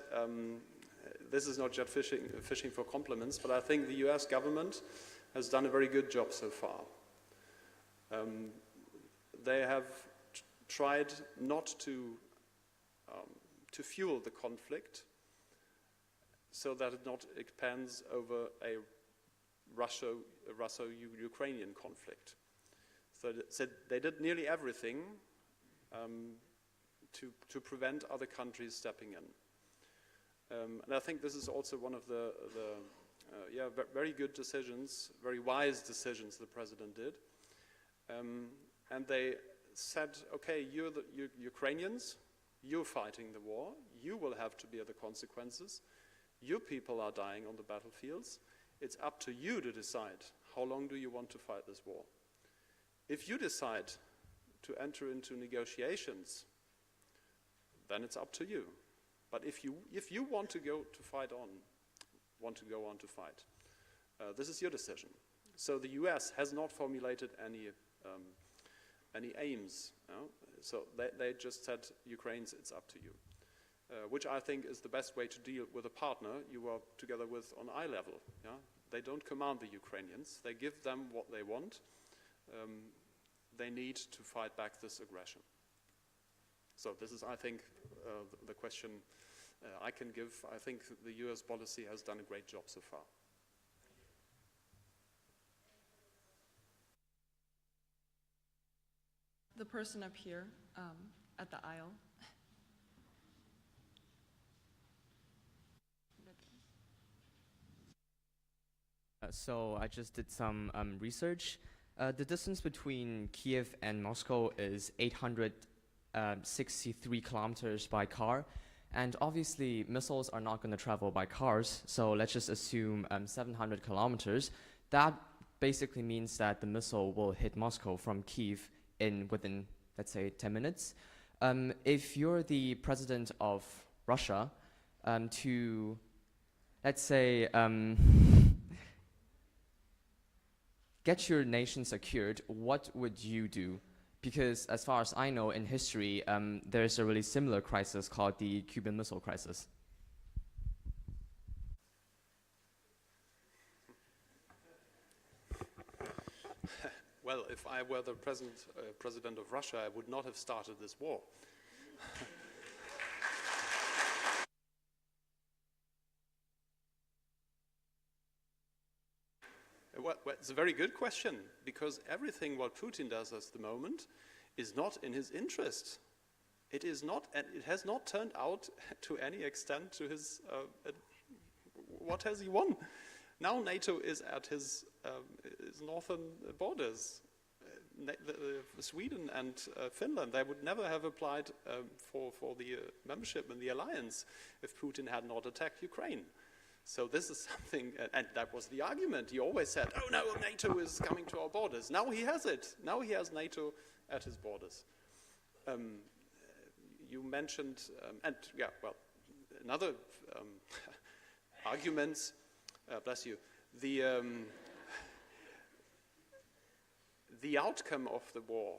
this is not just fishing for compliments, but I think the US government has done a very good job so far. They have tried not to fuel the conflict so that it not expands over a Russo-Ukrainian conflict. So they did nearly everything to prevent other countries stepping in. And I think this is also one of the very good decisions, very wise decisions the president did. And they said, okay, you're the Ukrainians, you're fighting the war, you will have to bear the consequences, your people are dying on the battlefields, It's up to you to decide how long do you want to fight this war. If you decide to enter into negotiations, then it's up to you. But if you want to go to fight on, go on to fight, this is your decision. So the US has not formulated any aims. So they just said, Ukraine's, it's up to you. Which I think is the best way to deal with a partner you are together with on eye level. Yeah? They don't command the Ukrainians. They give them what they want. They need to fight back this aggression. So this is, I think, the question I can give. I think the US policy has done a great job so far. The person up here at the aisle. So I just did some research. The distance between Kiev and Moscow is 863 kilometers by car. And obviously, missiles are not going to travel by cars. So let's just assume 700 kilometers. That basically means that the missile will hit Moscow from Kiev within, let's say, 10 minutes. If you're the president of Russia, to, let's say, get your nation secured, what would you do? Because as far as I know, in history, there's a really similar crisis called the Cuban Missile Crisis. Well, if I were the president of Russia, I would not have started this war. Well, it's a very good question, because everything what Putin does at the moment is not in his interest. It is not, and it has not turned out to any extent to his, what has he won? Now NATO is at his northern borders. Sweden and Finland, they would never have applied for the membership in the alliance if Putin had not attacked Ukraine. So this is something, and that was the argument. He always said, oh no, NATO is coming to our borders. Now he has it. Now he has NATO at his borders. You mentioned, and yeah, well, another arguments, bless you, the outcome of the war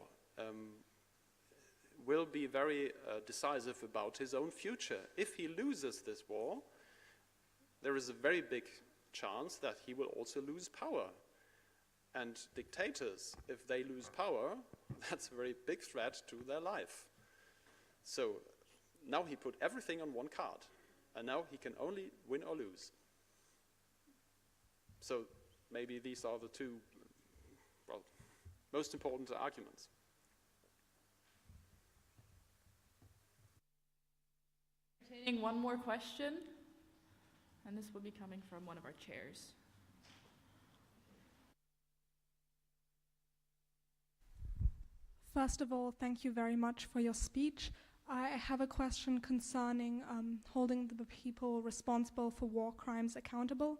will be very decisive about his own future. If he loses this war, there is a very big chance that he will also lose power. And dictators, if they lose power, that's a very big threat to their life. So now he put everything on one card, and now he can only win or lose. So maybe these are the two, well, most important arguments. Taking one more question, and this will be coming from one of our chairs. First of all, thank you very much for your speech. I have a question concerning holding the people responsible for war crimes accountable.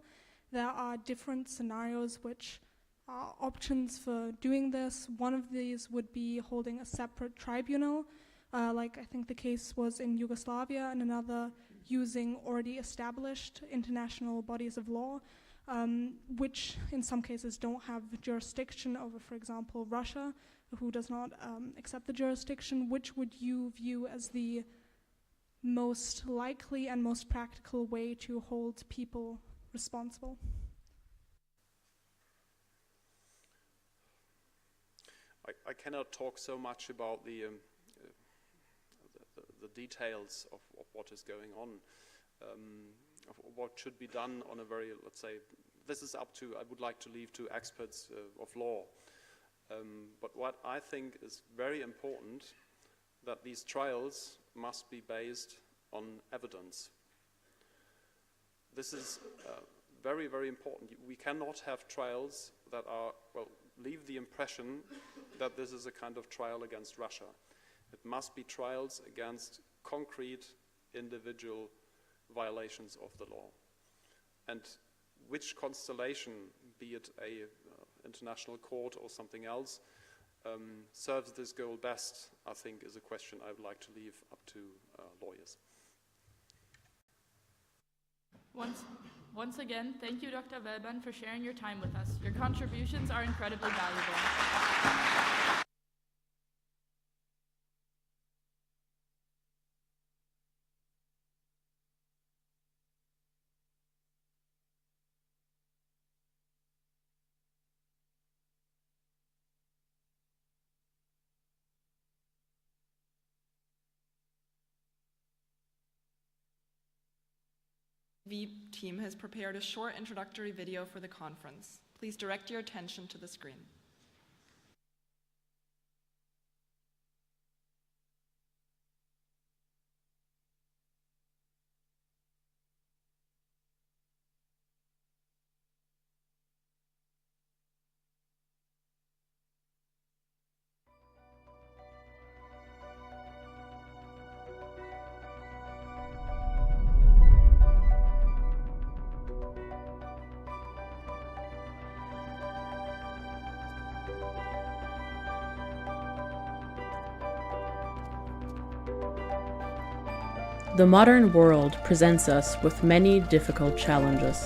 There are different scenarios which are options for doing this. One of these would be holding a separate tribunal, like I think the case was in Yugoslavia, and another using already established international bodies of law, which in some cases don't have jurisdiction over, for example, Russia, who does not accept the jurisdiction. Which would you view as the most likely and most practical way to hold people responsible? I cannot talk so much about the details of what is going on, of what should be done on a very, let's say, this is up to, I would like to leave to experts of law. But what I think is very important, that these trials must be based on evidence. This is very, very important. We cannot have trials that are, well, leave the impression that this is a kind of trial against Russia. It must be trials against concrete individual violations of the law. And which constellation, be it a international court or something else, serves this goal best, I think is a question I would like to leave up to lawyers. Once again, thank you, Dr. Wellborn, for sharing your time with us. Your contributions are incredibly valuable. The team has prepared a short introductory video for the conference. Please direct your attention to the screen. The modern world presents us with many difficult challenges.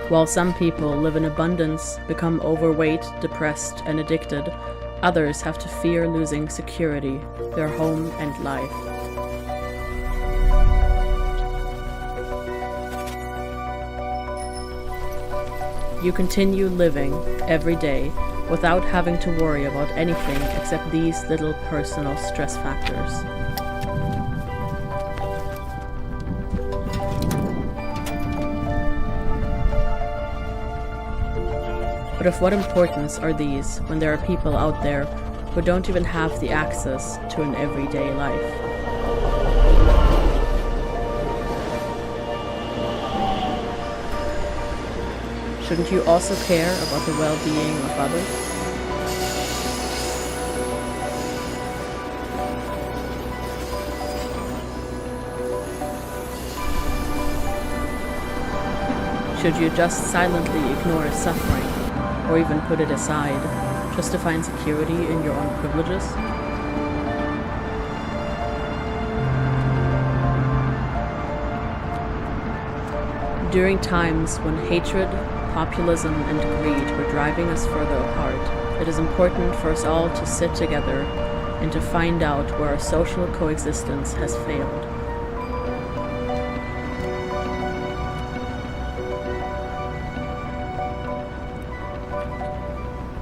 While some people live in abundance, become overweight, depressed, and addicted, others have to fear losing security, their home and life. You continue living every day without having to worry about anything except these little personal stress factors. But of what importance are these when there are people out there who don't even have the access to an everyday life? Shouldn't you also care about the well-being of others? Should you just silently ignore suffering, or even put it aside, just to find security in your own privileges? During times when hatred, populism, and greed were driving us further apart, it is important for us all to sit together and to find out where our social coexistence has failed.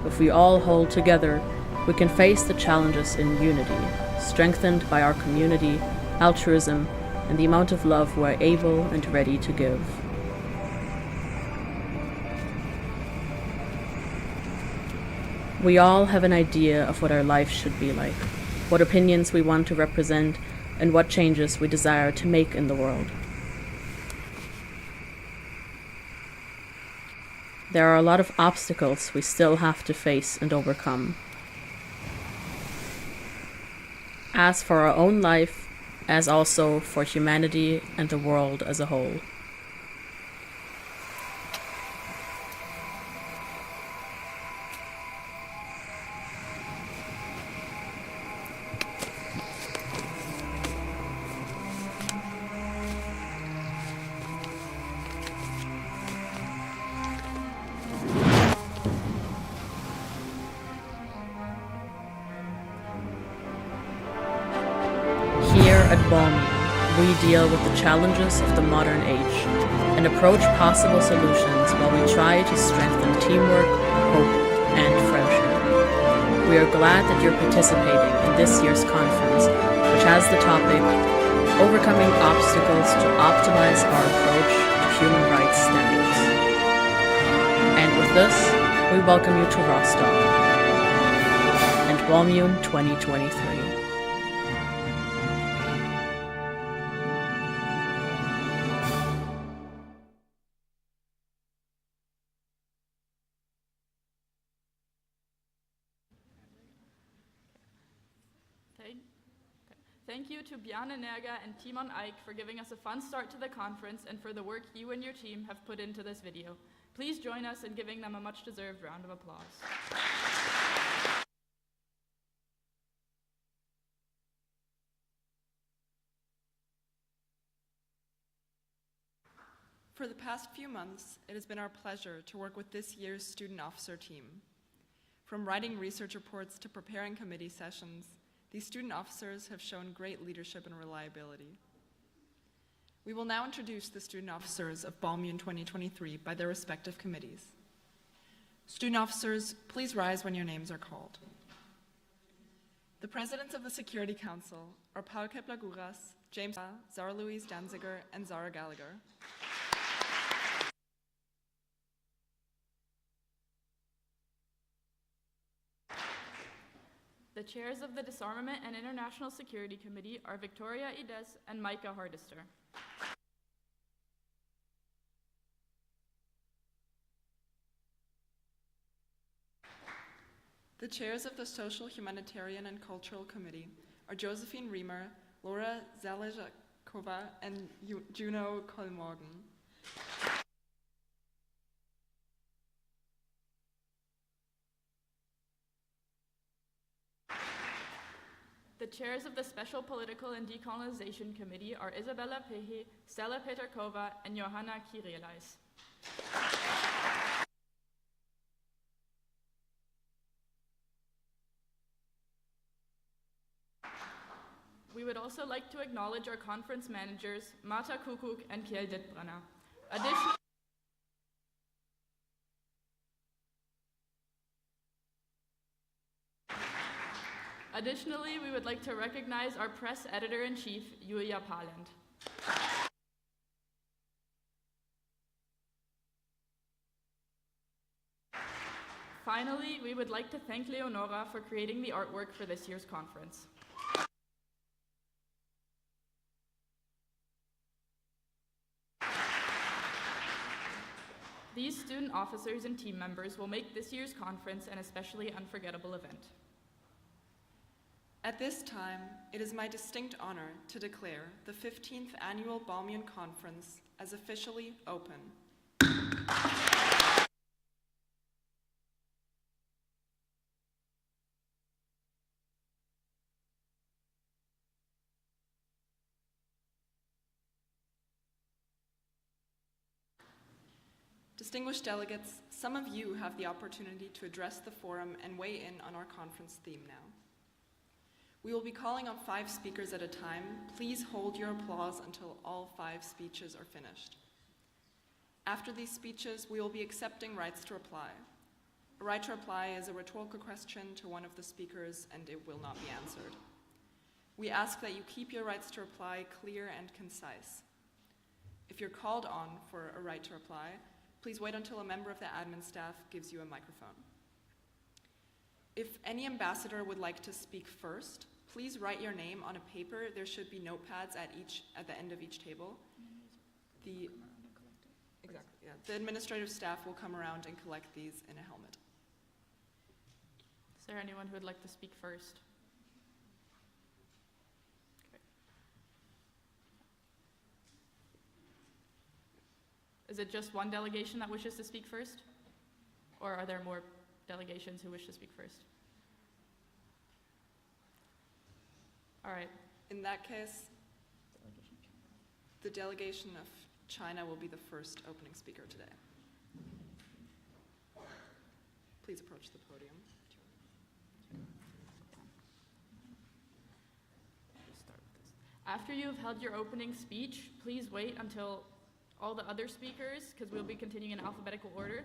If we all hold together, we can face the challenges in unity, strengthened by our community, altruism, and the amount of love we're able and ready to give. We all have an idea of what our life should be like, what opinions we want to represent, and what changes we desire to make in the world. There are a lot of obstacles we still have to face and overcome. As for our own life, as also for humanity and the world as a whole. At BALMUN, we deal with the challenges of the modern age and approach possible solutions while we try to strengthen teamwork, hope, and friendship. We are glad that you're participating in this year's conference, which has the topic, Overcoming Obstacles to Optimize Our Approach to Human Rights Standards. And with this, we welcome you to Rostock and BALMUN 2023. Thank you to Bjarne Nerga and Timon Eik for giving us a fun start to the conference and for the work you and your team have put into this video. Please join us in giving them a much-deserved round of applause. For the past few months, it has been our pleasure to work with this year's student officer team. From writing research reports to preparing committee sessions, these student officers have shown great leadership and reliability. We will now introduce the student officers of BALMUN 2023 by their respective committees. Student officers, please rise when your names are called. The presidents of the Security Council are Paul Kepler-Guras, James Zara Louise Danziger, and Zara Gallagher. The chairs of the Disarmament and International Security Committee are Victoria Ides and Micah Hardister. The chairs of the Social, Humanitarian, and Cultural Committee are Josephine Riemer, Laura Zalejakova, and Juno Kolmorgen. The chairs of the Special Political and Decolonization Committee are Isabella Pehe, Stella Peterkova, and Johanna Kirielais. We would also like to acknowledge our conference managers, Marta Kukuk and Kjell Dittbrenner. Additionally, we would like to recognize our press editor-in-chief, Julia Paland. Finally, we would like to thank Leonora for creating the artwork for this year's conference. These student officers and team members will make this year's conference an especially unforgettable event. At this time, it is my distinct honor to declare the 15th Annual BALMUN Conference as officially open. Distinguished delegates, some of you have the opportunity to address the forum and weigh in on our conference theme now. We will be calling on 5 speakers at a time. Please hold your applause until all 5 speeches are finished. After these speeches, we will be accepting rights to reply. A right to reply is a rhetorical question to one of the speakers, and it will not be answered. We ask that you keep your rights to reply clear and concise. If you're called on for a right to reply, please wait until a member of the admin staff gives you a microphone. If any ambassador would like to speak first, please write your name on a paper. There should be notepads at the end of each table. The administrative staff will come around and collect these in a helmet. Is there anyone who would like to speak first? Okay. Is it just one delegation that wishes to speak first? Or are there more delegations who wish to speak first? All right. In that case, the delegation of China will be the first opening speaker today. Please approach the podium. After you have held your opening speech, please wait until all the other speakers, because we'll be continuing in alphabetical order,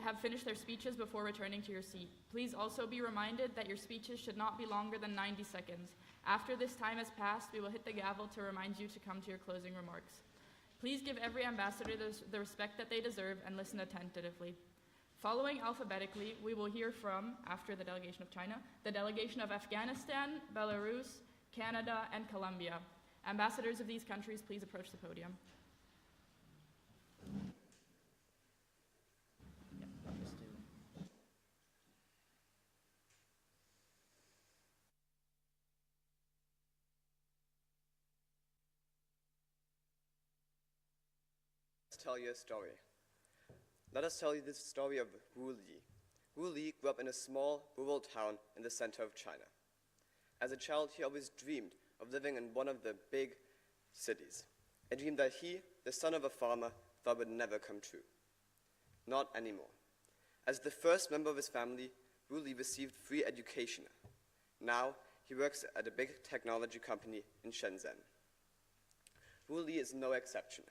have finished their speeches before returning to your seat. Please also be reminded that your speeches should not be longer than 90 seconds. After this time has passed, we will hit the gavel to remind you to come to your closing remarks. Please give every ambassador the respect that they deserve and listen attentively. Following alphabetically, we will hear from, after the delegation of China, the delegation of Afghanistan, Belarus, Canada, and Colombia. Ambassadors of these countries, please approach the podium. Tell you a story. Let us tell you the story of Wu Li. Wu Li grew up in a small rural town in the center of China. As a child, he always dreamed of living in one of the big cities, a dream that he, the son of a farmer, thought would never come true. Not anymore. As the first member of his family, Wu Li received free education. Now, he works at a big technology company in Shenzhen. Wu Li is no exception.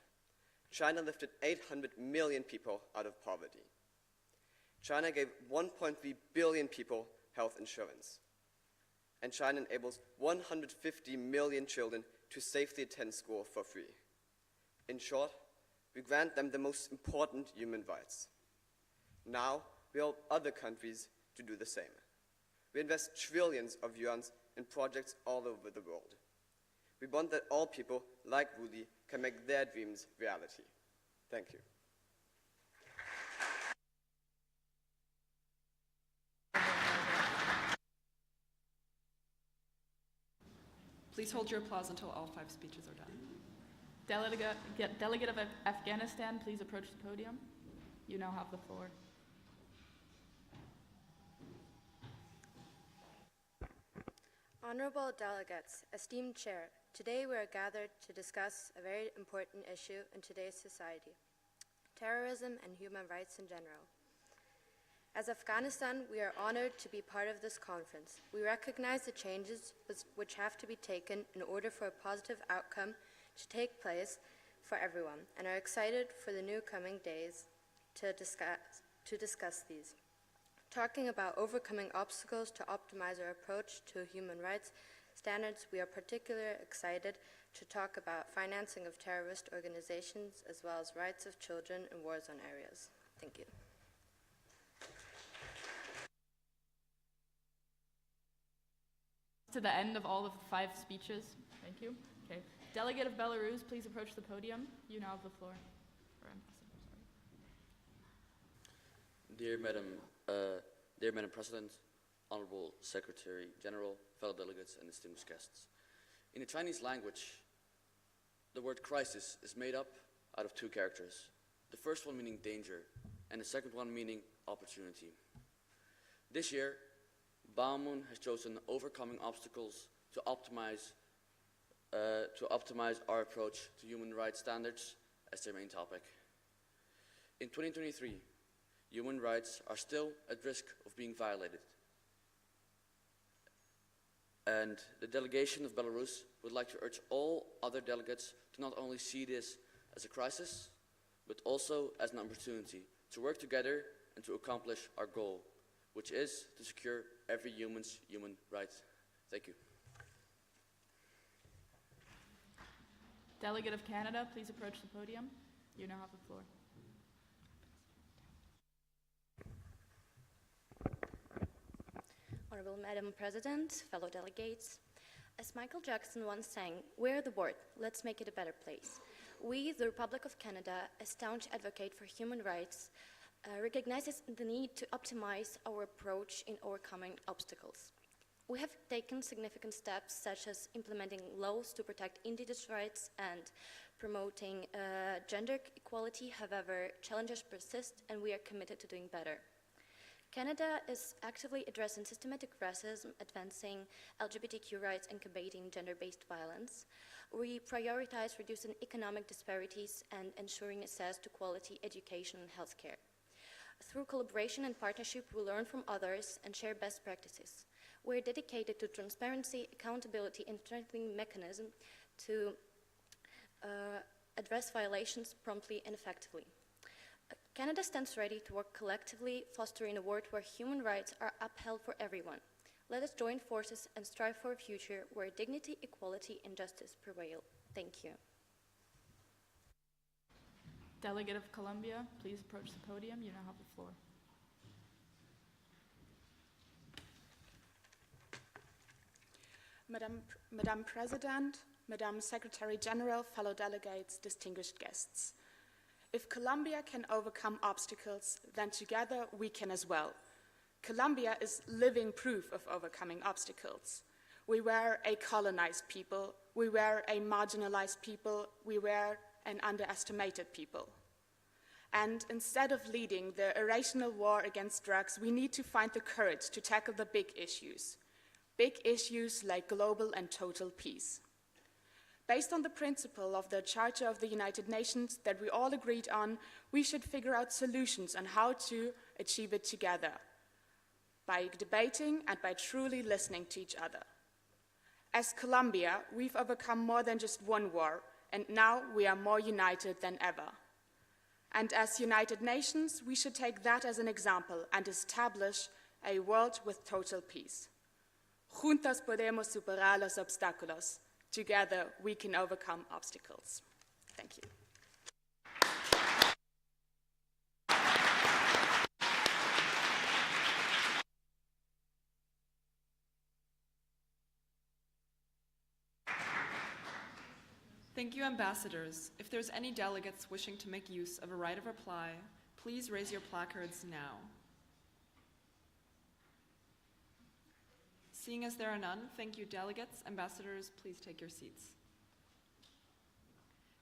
China lifted 800 million people out of poverty. China gave 1.3 billion people health insurance. And China enables 150 million children to safely attend school for free. In short, we grant them the most important human rights. Now, we help other countries to do the same. We invest trillions of yuans in projects all over the world. We want that all people, like Wu Li, can make their dreams reality. Thank you. Please hold your applause until all 5 speeches are done. Delegate of Afghanistan, please approach the podium. You now have the floor. Honorable delegates, esteemed chair, today we are gathered to discuss a very important issue in today's society, terrorism and human rights in general. As Afghanistan, we are honored to be part of this conference. We recognize the changes which have to be taken in order for a positive outcome to take place for everyone, and are excited for the new coming days to discuss these. Talking about overcoming obstacles to optimize our approach to human rights standards, we are particularly excited to talk about financing of terrorist organizations as well as rights of children in war zone areas. Thank you. To the end of all of the 5 speeches. Thank you. Okay. Delegate of Belarus, please approach the podium. You now have the floor. Dear Madam President, Honorable Secretary General, fellow delegates, and distinguished guests. In the Chinese language, the word crisis is made up out of 2 characters. The first one meaning danger, and the second one meaning opportunity. This year, BALMUN has chosen overcoming obstacles to optimize our approach to human rights standards as their main topic. In 2023, human rights are still at risk of being violated. And the delegation of Belarus would like to urge all other delegates to not only see this as a crisis, but also as an opportunity to work together and to accomplish our goal, which is to secure every human's human rights. Thank you. Delegate of Canada, please approach the podium. You now have the floor. Honorable Madam President, fellow delegates, as Michael Jackson once sang, "We're the world, let's make it a better place." We, the Republic of Canada, a staunch advocate for human rights, recognizes the need to optimize our approach in overcoming obstacles. We have taken significant steps, such as implementing laws to protect indigenous rights and promoting gender equality. However, challenges persist, and we are committed to doing better. Canada is actively addressing systematic racism, advancing LGBTQ rights, and combating gender-based violence. We prioritize reducing economic disparities and ensuring access to quality education and healthcare. Through collaboration and partnership, we learn from others and share best practices. We're dedicated to transparency, accountability, and strengthening mechanisms to address violations promptly and effectively. Canada stands ready to work collectively, fostering a world where human rights are upheld for everyone. Let us join forces and strive for a future where dignity, equality, and justice prevail. Thank you. Delegate of Colombia, please approach the podium. You now have the floor. Madam President, Madam Secretary General, fellow delegates, distinguished guests. If Colombia can overcome obstacles, then together we can as well. Colombia is living proof of overcoming obstacles. We were a colonized people, we were a marginalized people, we were an underestimated people. And instead of leading the irrational war against drugs, we need to find the courage to tackle the big issues like global and total peace. Based on the principle of the Charter of the United Nations that we all agreed on, we should figure out solutions on how to achieve it together, by debating and by truly listening to each other. As Colombia, we've overcome more than just one war, and now we are more united than ever. And as United Nations, we should take that as an example and establish a world with total peace. Juntos podemos superar los obstáculos. Together, we can overcome obstacles. Thank you. Thank you, ambassadors. If there's any delegates wishing to make use of a right of reply, please raise your placards now. Seeing as there are none, thank you, delegates. Ambassadors, please take your seats.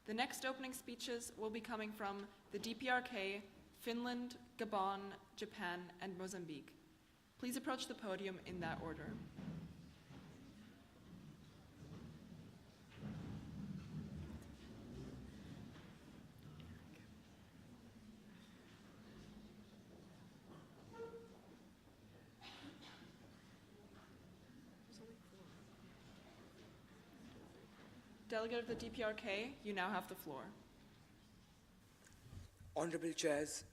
The next opening speeches will be coming from the DPRK, Finland, Gabon, Japan, and Mozambique. Please approach the podium in that order. Delegate of the DPRK, you now have the floor. Honorable chairs,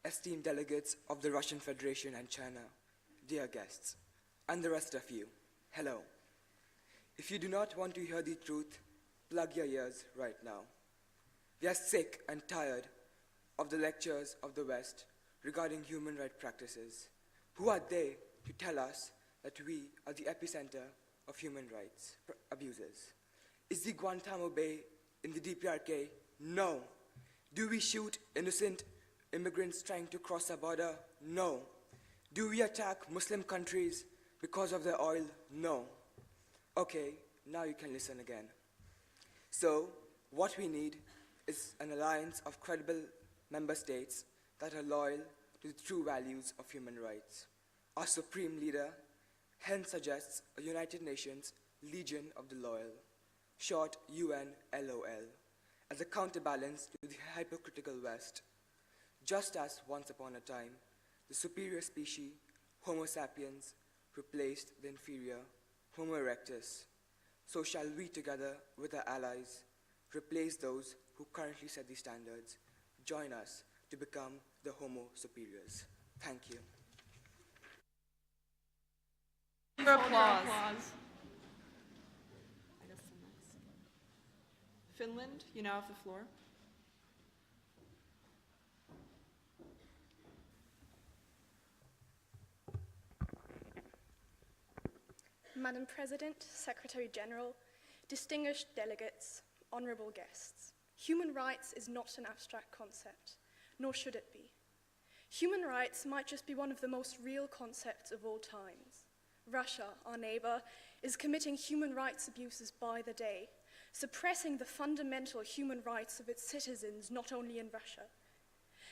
esteemed delegates of the Russian Federation and China, dear guests, and the rest of you, hello. If you do not want to hear the truth, plug your ears right now. We are sick and tired of the lectures of the West regarding human rights practices. Who are they to tell us that we are the epicenter of human rights abuses? Is the Guantanamo Bay in the DPRK? No. Do we shoot innocent immigrants trying to cross our border? No. Do we attack Muslim countries because of their oil? No. Okay, now you can listen again. So, what we need is an alliance of credible member states that are loyal to the true values of human rights. Our supreme leader hence suggests a United Nations Legion of the Loyal, short UNLOL, as a counterbalance to the hypocritical West. Just as once upon a time, the superior species, Homo sapiens, replaced the inferior Homo erectus, so shall we together with our allies replace those who currently set the standards, join us to become the Homo superiors. Thank you. Applause. Finland, you now have the floor. Madam President, Secretary General, distinguished delegates, honorable guests, human rights is not an abstract concept, nor should it be. Human rights might just be one of the most real concepts of all times. Russia, our neighbor, is committing human rights abuses by the day, suppressing the fundamental human rights of its citizens, not only in Russia,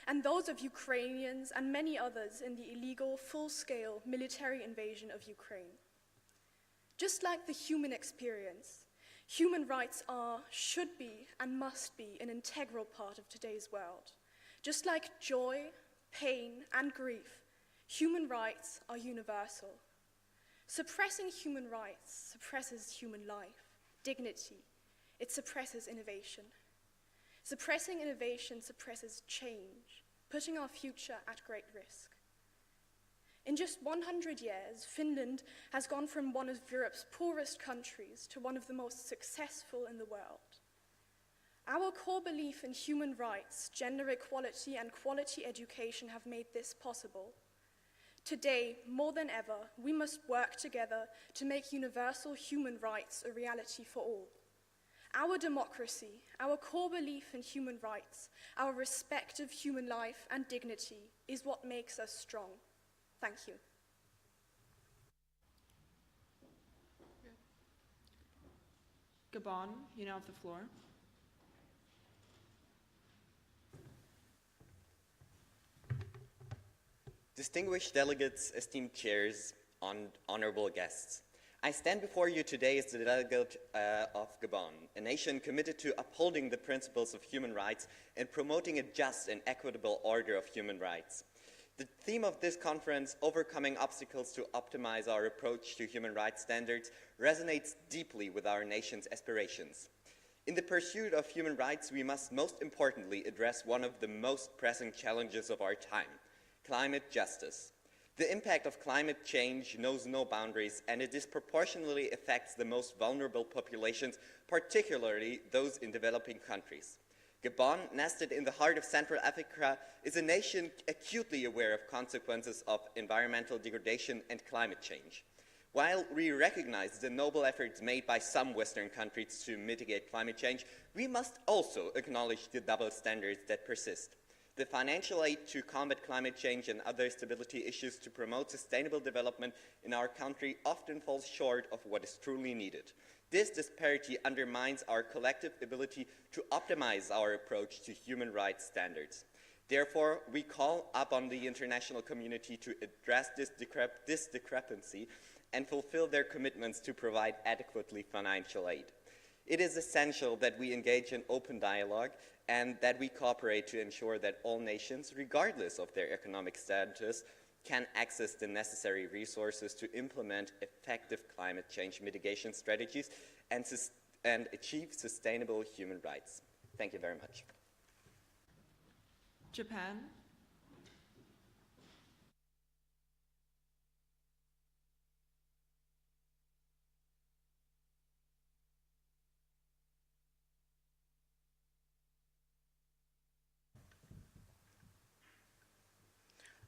and those of Ukrainians and many others in the illegal, full-scale military invasion of Ukraine. Just like the human experience, human rights are, should be, and must be an integral part of today's world. Just like joy, pain, and grief, human rights are universal. Suppressing human rights suppresses human life, dignity. It suppresses innovation. Suppressing innovation suppresses change, putting our future at great risk. In just 100 years, Finland has gone from one of Europe's poorest countries to one of the most successful in the world. Our core belief in human rights, gender equality, and quality education have made this possible. Today, more than ever, we must work together to make universal human rights a reality for all. Our democracy, our core belief in human rights, our respect of human life and dignity is what makes us strong. Thank you. Gabon, you now have the floor. Distinguished delegates, esteemed chairs, honorable guests. I stand before you today as the delegate of Gabon, a nation committed to upholding the principles of human rights and promoting a just and equitable order of human rights. The theme of this conference, Overcoming Obstacles to Optimize Our Approach to Human Rights Standards, resonates deeply with our nation's aspirations. In the pursuit of human rights, we must most importantly address one of the most pressing challenges of our time: climate justice. The impact of climate change knows no boundaries, and it disproportionately affects the most vulnerable populations, particularly those in developing countries. Gabon, nested in the heart of Central Africa, is a nation acutely aware of consequences of environmental degradation and climate change. While we recognize the noble efforts made by some Western countries to mitigate climate change, we must also acknowledge the double standards that persist. The financial aid to combat climate change and other stability issues to promote sustainable development in our country often falls short of what is truly needed. This disparity undermines our collective ability to optimize our approach to human rights standards. Therefore, we call upon the international community to address this discrepancy and fulfill their commitments to provide adequately financial aid. It is essential that we engage in open dialogue and that we cooperate to ensure that all nations, regardless of their economic status, can access the necessary resources to implement effective climate change mitigation strategies and achieve sustainable human rights. Thank you very much. Japan.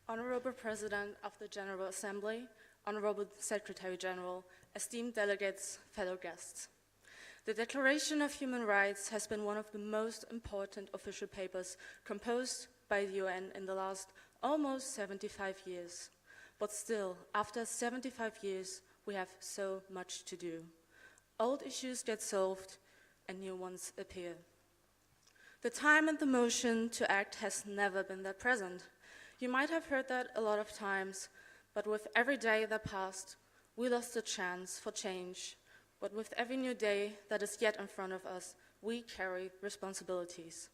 Honorable President of the General Assembly, Honorable Secretary General, esteemed delegates, fellow guests. The Declaration of Human Rights has been one of the most important official papers composed by the UN in the last almost 75 years. But still, after 75 years, we have so much to do. Old issues get solved and new ones appear. The time and the motion to act has never been that present. You might have heard that a lot of times, but with every day that passed, we lost the chance for change. But with every new day that is yet in front of us, we carry responsibilities.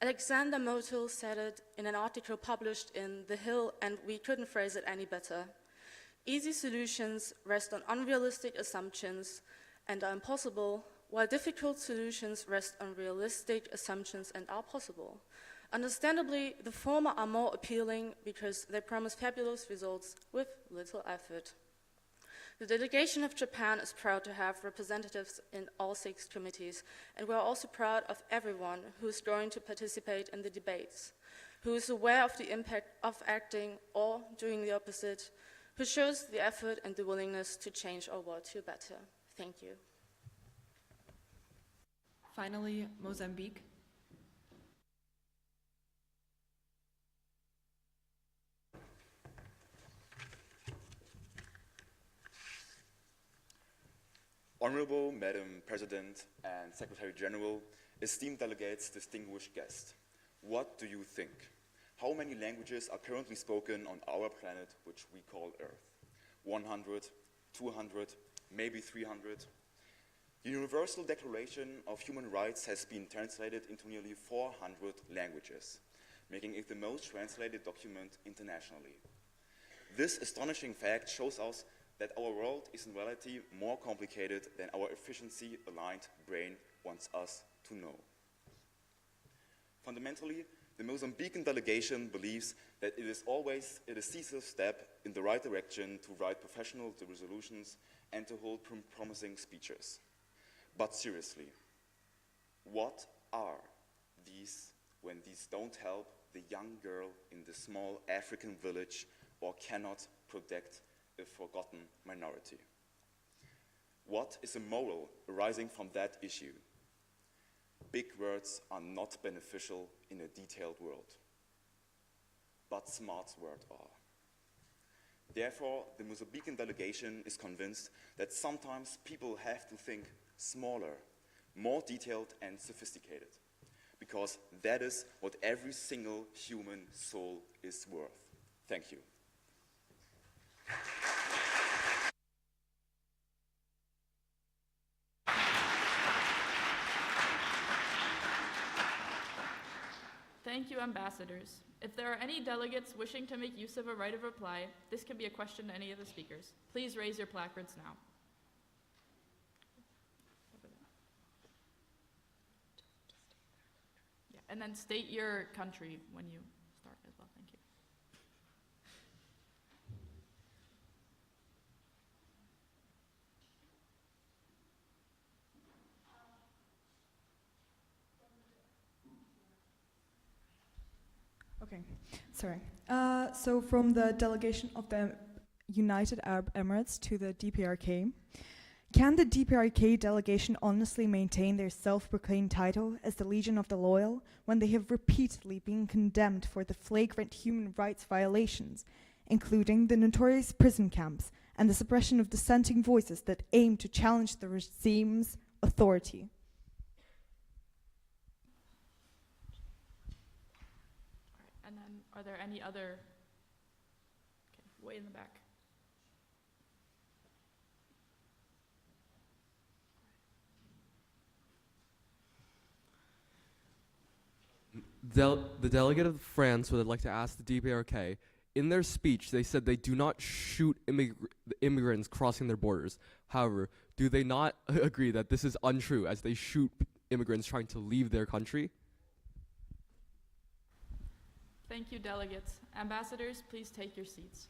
Alexander Motul said it in an article published in The Hill, and we couldn't phrase it any better. Easy solutions rest on unrealistic assumptions and are impossible, while difficult solutions rest on realistic assumptions and are possible. Understandably, the former are more appealing because they promise fabulous results with little effort. The delegation of Japan is proud to have representatives in all 6 committees, and we are also proud of everyone who is going to participate in the debates, who is aware of the impact of acting or doing the opposite, who shows the effort and the willingness to change our world to better. Thank you. Finally, Mozambique. Honorable Madam President and Secretary General, esteemed delegates, distinguished guests, what do you think? How many languages are currently spoken on our planet, which we call Earth? 100, 200, maybe 300? The Universal Declaration of Human Rights has been translated into nearly 400 languages, making it the most translated document internationally. This astonishing fact shows us that our world is in reality more complicated than our efficiency-aligned brain wants us to know. Fundamentally, the Mozambican delegation believes that it is always a decisive step in the right direction to write professional resolutions and to hold promising speeches. But seriously, what are these when these don't help the young girl in the small African village or cannot protect a forgotten minority? What is a moral arising from that issue? Big words are not beneficial in a detailed world, but smart words are. Therefore, the Mozambican delegation is convinced that sometimes people have to think smaller, more detailed and sophisticated, because that is what every single human soul is worth. Thank you. Thank you, ambassadors. If there are any delegates wishing to make use of a right of reply, this can be a question to any of the speakers. Please raise your placards now. Yeah, and then state your country when you start as well. Thank you. Okay, sorry. So from the delegation of the United Arab Emirates to the DPRK, can the DPRK delegation honestly maintain their self-proclaimed title as the Legion of the Loyal when they have repeatedly been condemned for the flagrant human rights violations, including the notorious prison camps and the suppression of dissenting voices that aim to challenge the regime's authority? And then, are there any other? Okay, way in the back. The delegate of France would like to ask the DPRK. In their speech, they said they do not shoot immigrants crossing their borders. However, do they not agree that this is untrue as they shoot immigrants trying to leave their country? Thank you, delegates. Ambassadors, please take your seats.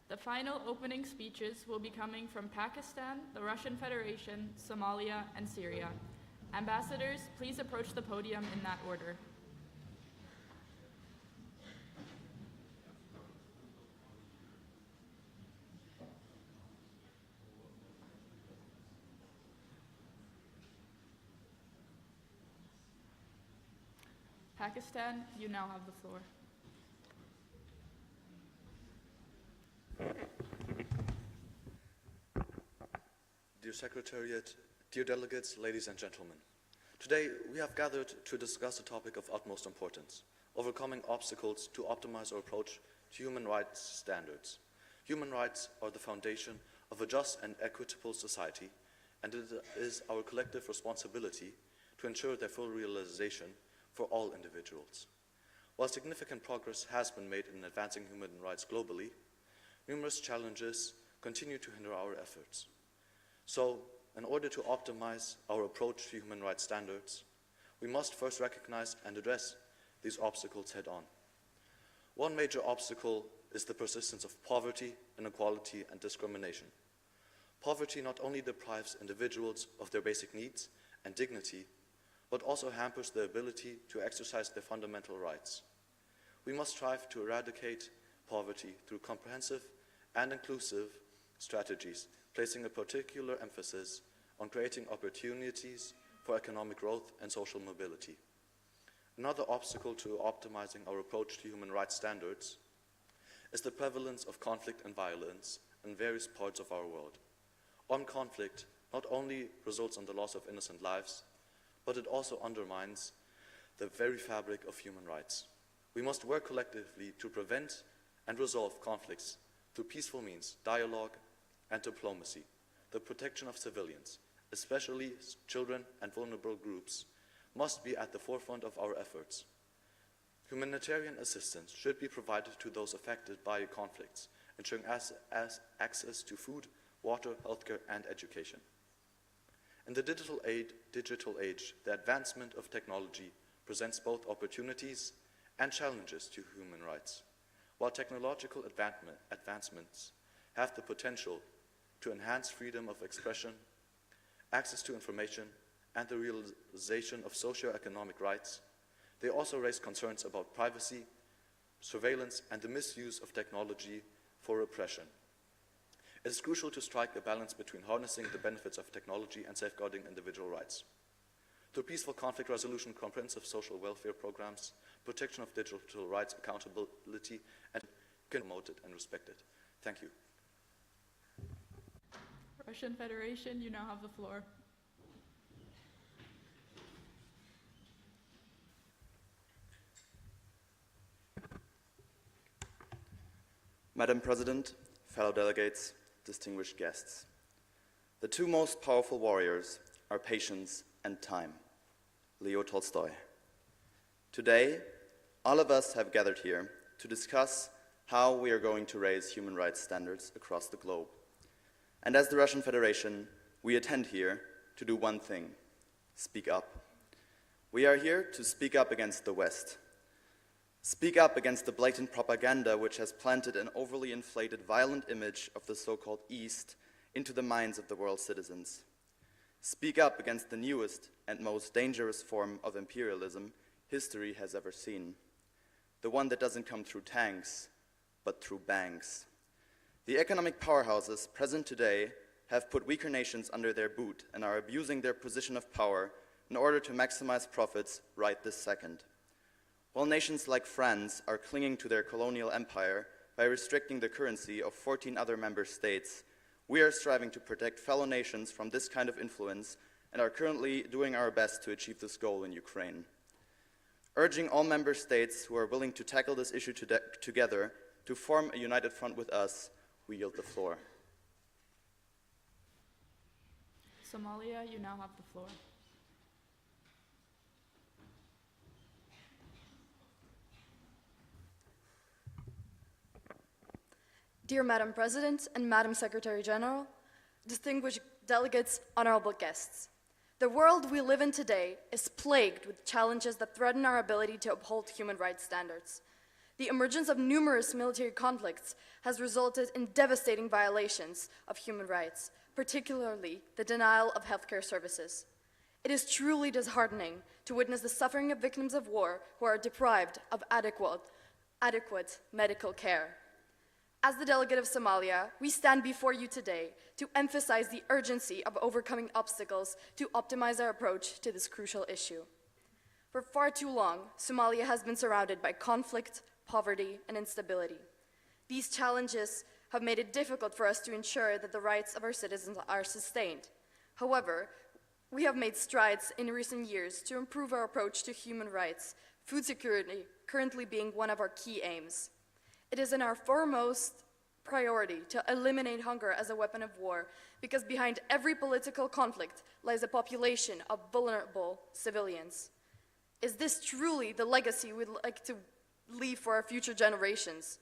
The final opening speeches will be coming from Pakistan, the Russian Federation, Somalia, and Syria. Ambassadors, please approach the podium in that order. Pakistan, you now have the floor. Dear Secretariat, dear delegates, ladies and gentlemen. Today we have gathered to discuss a topic of utmost importance, overcoming obstacles to optimize our approach to human rights standards. Human rights are the foundation of a just and equitable society, and it is our collective responsibility to ensure their full realization for all individuals. While significant progress has been made in advancing human rights globally, numerous challenges continue to hinder our efforts. So, in order to optimize our approach to human rights standards, we must first recognize and address these obstacles head-on. One major obstacle is the persistence of poverty, inequality, and discrimination. Poverty not only deprives individuals of their basic needs and dignity, but also hampers their ability to exercise their fundamental rights. We must strive to eradicate poverty through comprehensive and inclusive strategies, placing a particular emphasis on creating opportunities for economic growth and social mobility. Another obstacle to optimizing our approach to human rights standards is the prevalence of conflict and violence in various parts of our world. Armed conflict not only results in the loss of innocent lives, but it also undermines the very fabric of human rights. We must work collectively to prevent and resolve conflicts through peaceful means, dialogue, and diplomacy. The protection of civilians, especially children and vulnerable groups, must be at the forefront of our efforts. Humanitarian assistance should be provided to those affected by conflicts, ensuring access to food, water, healthcare, and education. In the digital age, the advancement of technology presents both opportunities and challenges to human rights. While technological advancements have the potential to enhance freedom of expression, access to information, and the realization of socio-economic rights, they also raise concerns about privacy, surveillance, and the misuse of technology for repression. It is crucial to strike a balance between harnessing the benefits of technology and safeguarding individual rights. Through peaceful conflict resolution, comprehensive social welfare programs, protection of digital rights, accountability, and promoted and respected. Thank you. Russian Federation, you now have the floor. Madam President, fellow delegates, distinguished guests. The two most powerful warriors are patience and time. Leo Tolstoy. Today, all of us have gathered here to discuss how we are going to raise human rights standards across the globe. And as the Russian Federation, we attend here to do one thing: speak up. We are here to speak up against the West. Speak up against the blatant propaganda which has planted an overly inflated, violent image of the so-called East into the minds of the world's citizens. Speak up against the newest and most dangerous form of imperialism history has ever seen. The one that doesn't come through tanks, but through banks. The economic powerhouses present today have put weaker nations under their boot and are abusing their position of power in order to maximize profits right this second. While nations like France are clinging to their colonial empire by restricting the currency of 14 other member states, we are striving to protect fellow nations from this kind of influence and are currently doing our best to achieve this goal in Ukraine. Urging all member states who are willing to tackle this issue together to form a united front with us, we yield the floor. Somalia, you now have the floor. Dear Madam President and Madam Secretary General, distinguished delegates, honorable guests. The world we live in today is plagued with challenges that threaten our ability to uphold human rights standards. The emergence of numerous military conflicts has resulted in devastating violations of human rights, particularly the denial of healthcare services. It is truly disheartening to witness the suffering of victims of war who are deprived of adequate medical care. As the delegate of Somalia, we stand before you today to emphasize the urgency of overcoming obstacles to optimize our approach to this crucial issue. For far too long, Somalia has been surrounded by conflict, poverty, and instability. These challenges have made it difficult for us to ensure that the rights of our citizens are sustained. However, we have made strides in recent years to improve our approach to human rights, food security currently being one of our key aims. It is in our foremost priority to eliminate hunger as a weapon of war, because behind every political conflict lies a population of vulnerable civilians. Is this truly the legacy we'd like to leave for our future generations?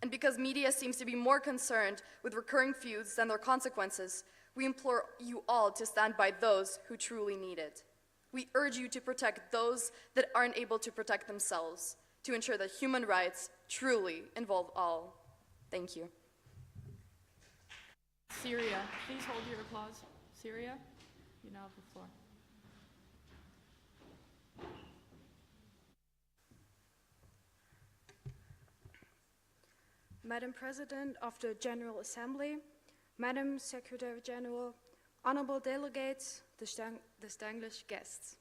And because media seems to be more concerned with recurring feuds than their consequences, we implore you all to stand by those who truly need it. We urge you to protect those that aren't able to protect themselves, to ensure that human rights truly involve all. Thank you. Syria, please hold your applause. Syria, you now have the floor. Madam President of the General Assembly, Madam Secretary General, honorable delegates, distinguished guests.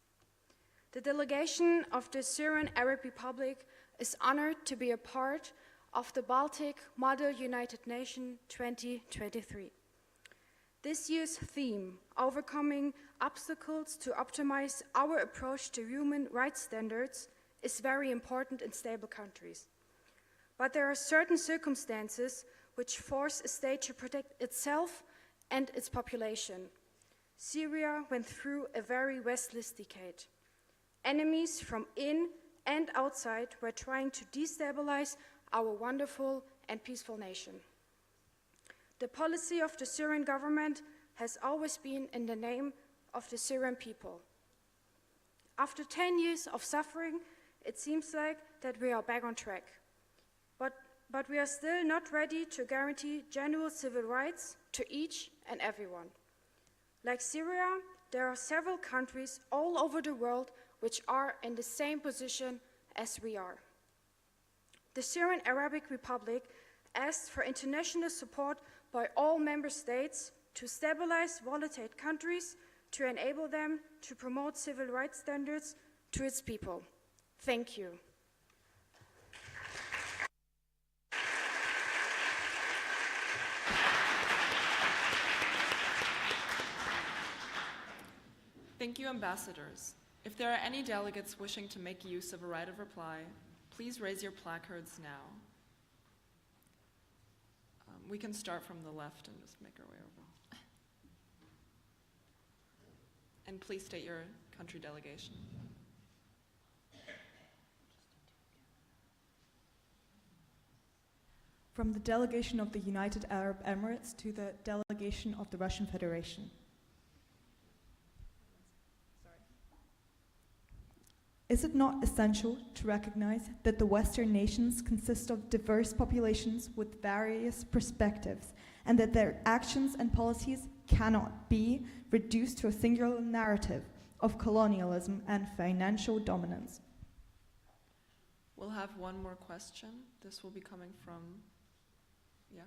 The delegation of the Syrian Arab Republic is honored to be a part of the Baltic Model United Nations 2023. This year's theme, Overcoming Obstacles to Optimize Our Approach to Human Rights Standards, is very important in stable countries. But there are certain circumstances which force a state to protect itself and its population. Syria went through a very restless decade. Enemies from in and outside were trying to destabilize our wonderful and peaceful nation. The policy of the Syrian government has always been in the name of the Syrian people. After 10 years of suffering, it seems like that we are back on track. But we are still not ready to guarantee genuine civil rights to each and everyone. Like Syria, there are several countries all over the world which are in the same position as we are. The Syrian Arabic Republic asked for international support by all member states to stabilize volatile countries to enable them to promote civil rights standards to its people. Thank you. Thank you, ambassadors. If there are any delegates wishing to make use of a right of reply, please raise your placards now. We can start from the left and just make our way over. And please state your country delegation. From the delegation of the United Arab Emirates to the delegation of the Russian Federation. Is it not essential to recognize that the Western nations consist of diverse populations with various perspectives, and that their actions and policies cannot be reduced to a singular narrative of colonialism and financial dominance? We'll have one more question. This will be coming from, yeah.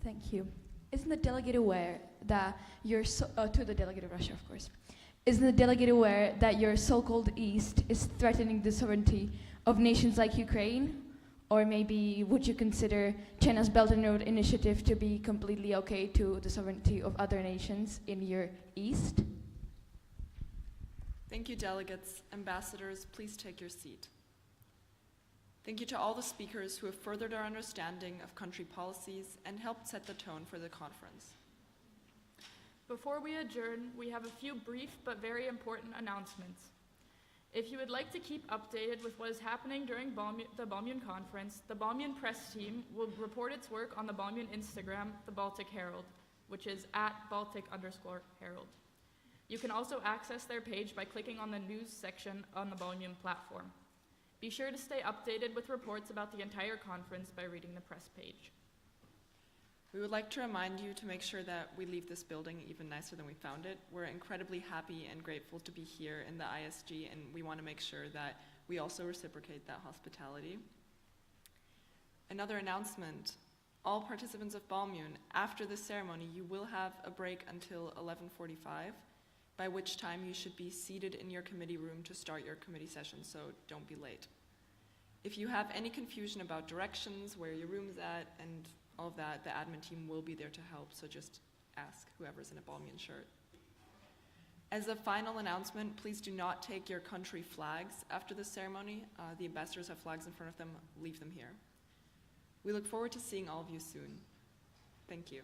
Thank you. Isn't the delegate aware that to the delegate of Russia, of course, isn't the delegate aware that your so-called East is threatening the sovereignty of nations like Ukraine? Or maybe would you consider China's Belt and Road Initiative to be completely okay to the sovereignty of other nations in your East? Thank you, delegates. Ambassadors, please take your seat. Thank you to all the speakers who have furthered our understanding of country policies and helped set the tone for the conference. Before we adjourn, we have a few brief but very important announcements. If you would like to keep updated with what is happening during the BALMUN conference, the BALMUN press team will report its work on the BALMUN Instagram, the Baltic Herald, which is @Baltic_Herald. You can also access their page by clicking on the news section on the BALMUN platform. Be sure to stay updated with reports about the entire conference by reading the press page. We would like to remind you to make sure that we leave this building even nicer than we found it. We're incredibly happy and grateful to be here in the ISG, and we want to make sure that we also reciprocate that hospitality. Another announcement, all participants of BALMUN, after the ceremony, you will have a break until 11:45, by which time you should be seated in your committee room to start your committee session, so don't be late. If you have any confusion about directions, where your room's at, and all of that, the admin team will be there to help, so just ask whoever's in a BALMUN shirt. As a final announcement, please do not take your country flags after the ceremony. The ambassadors have flags in front of them. Leave them here. We look forward to seeing all of you soon. Thank you.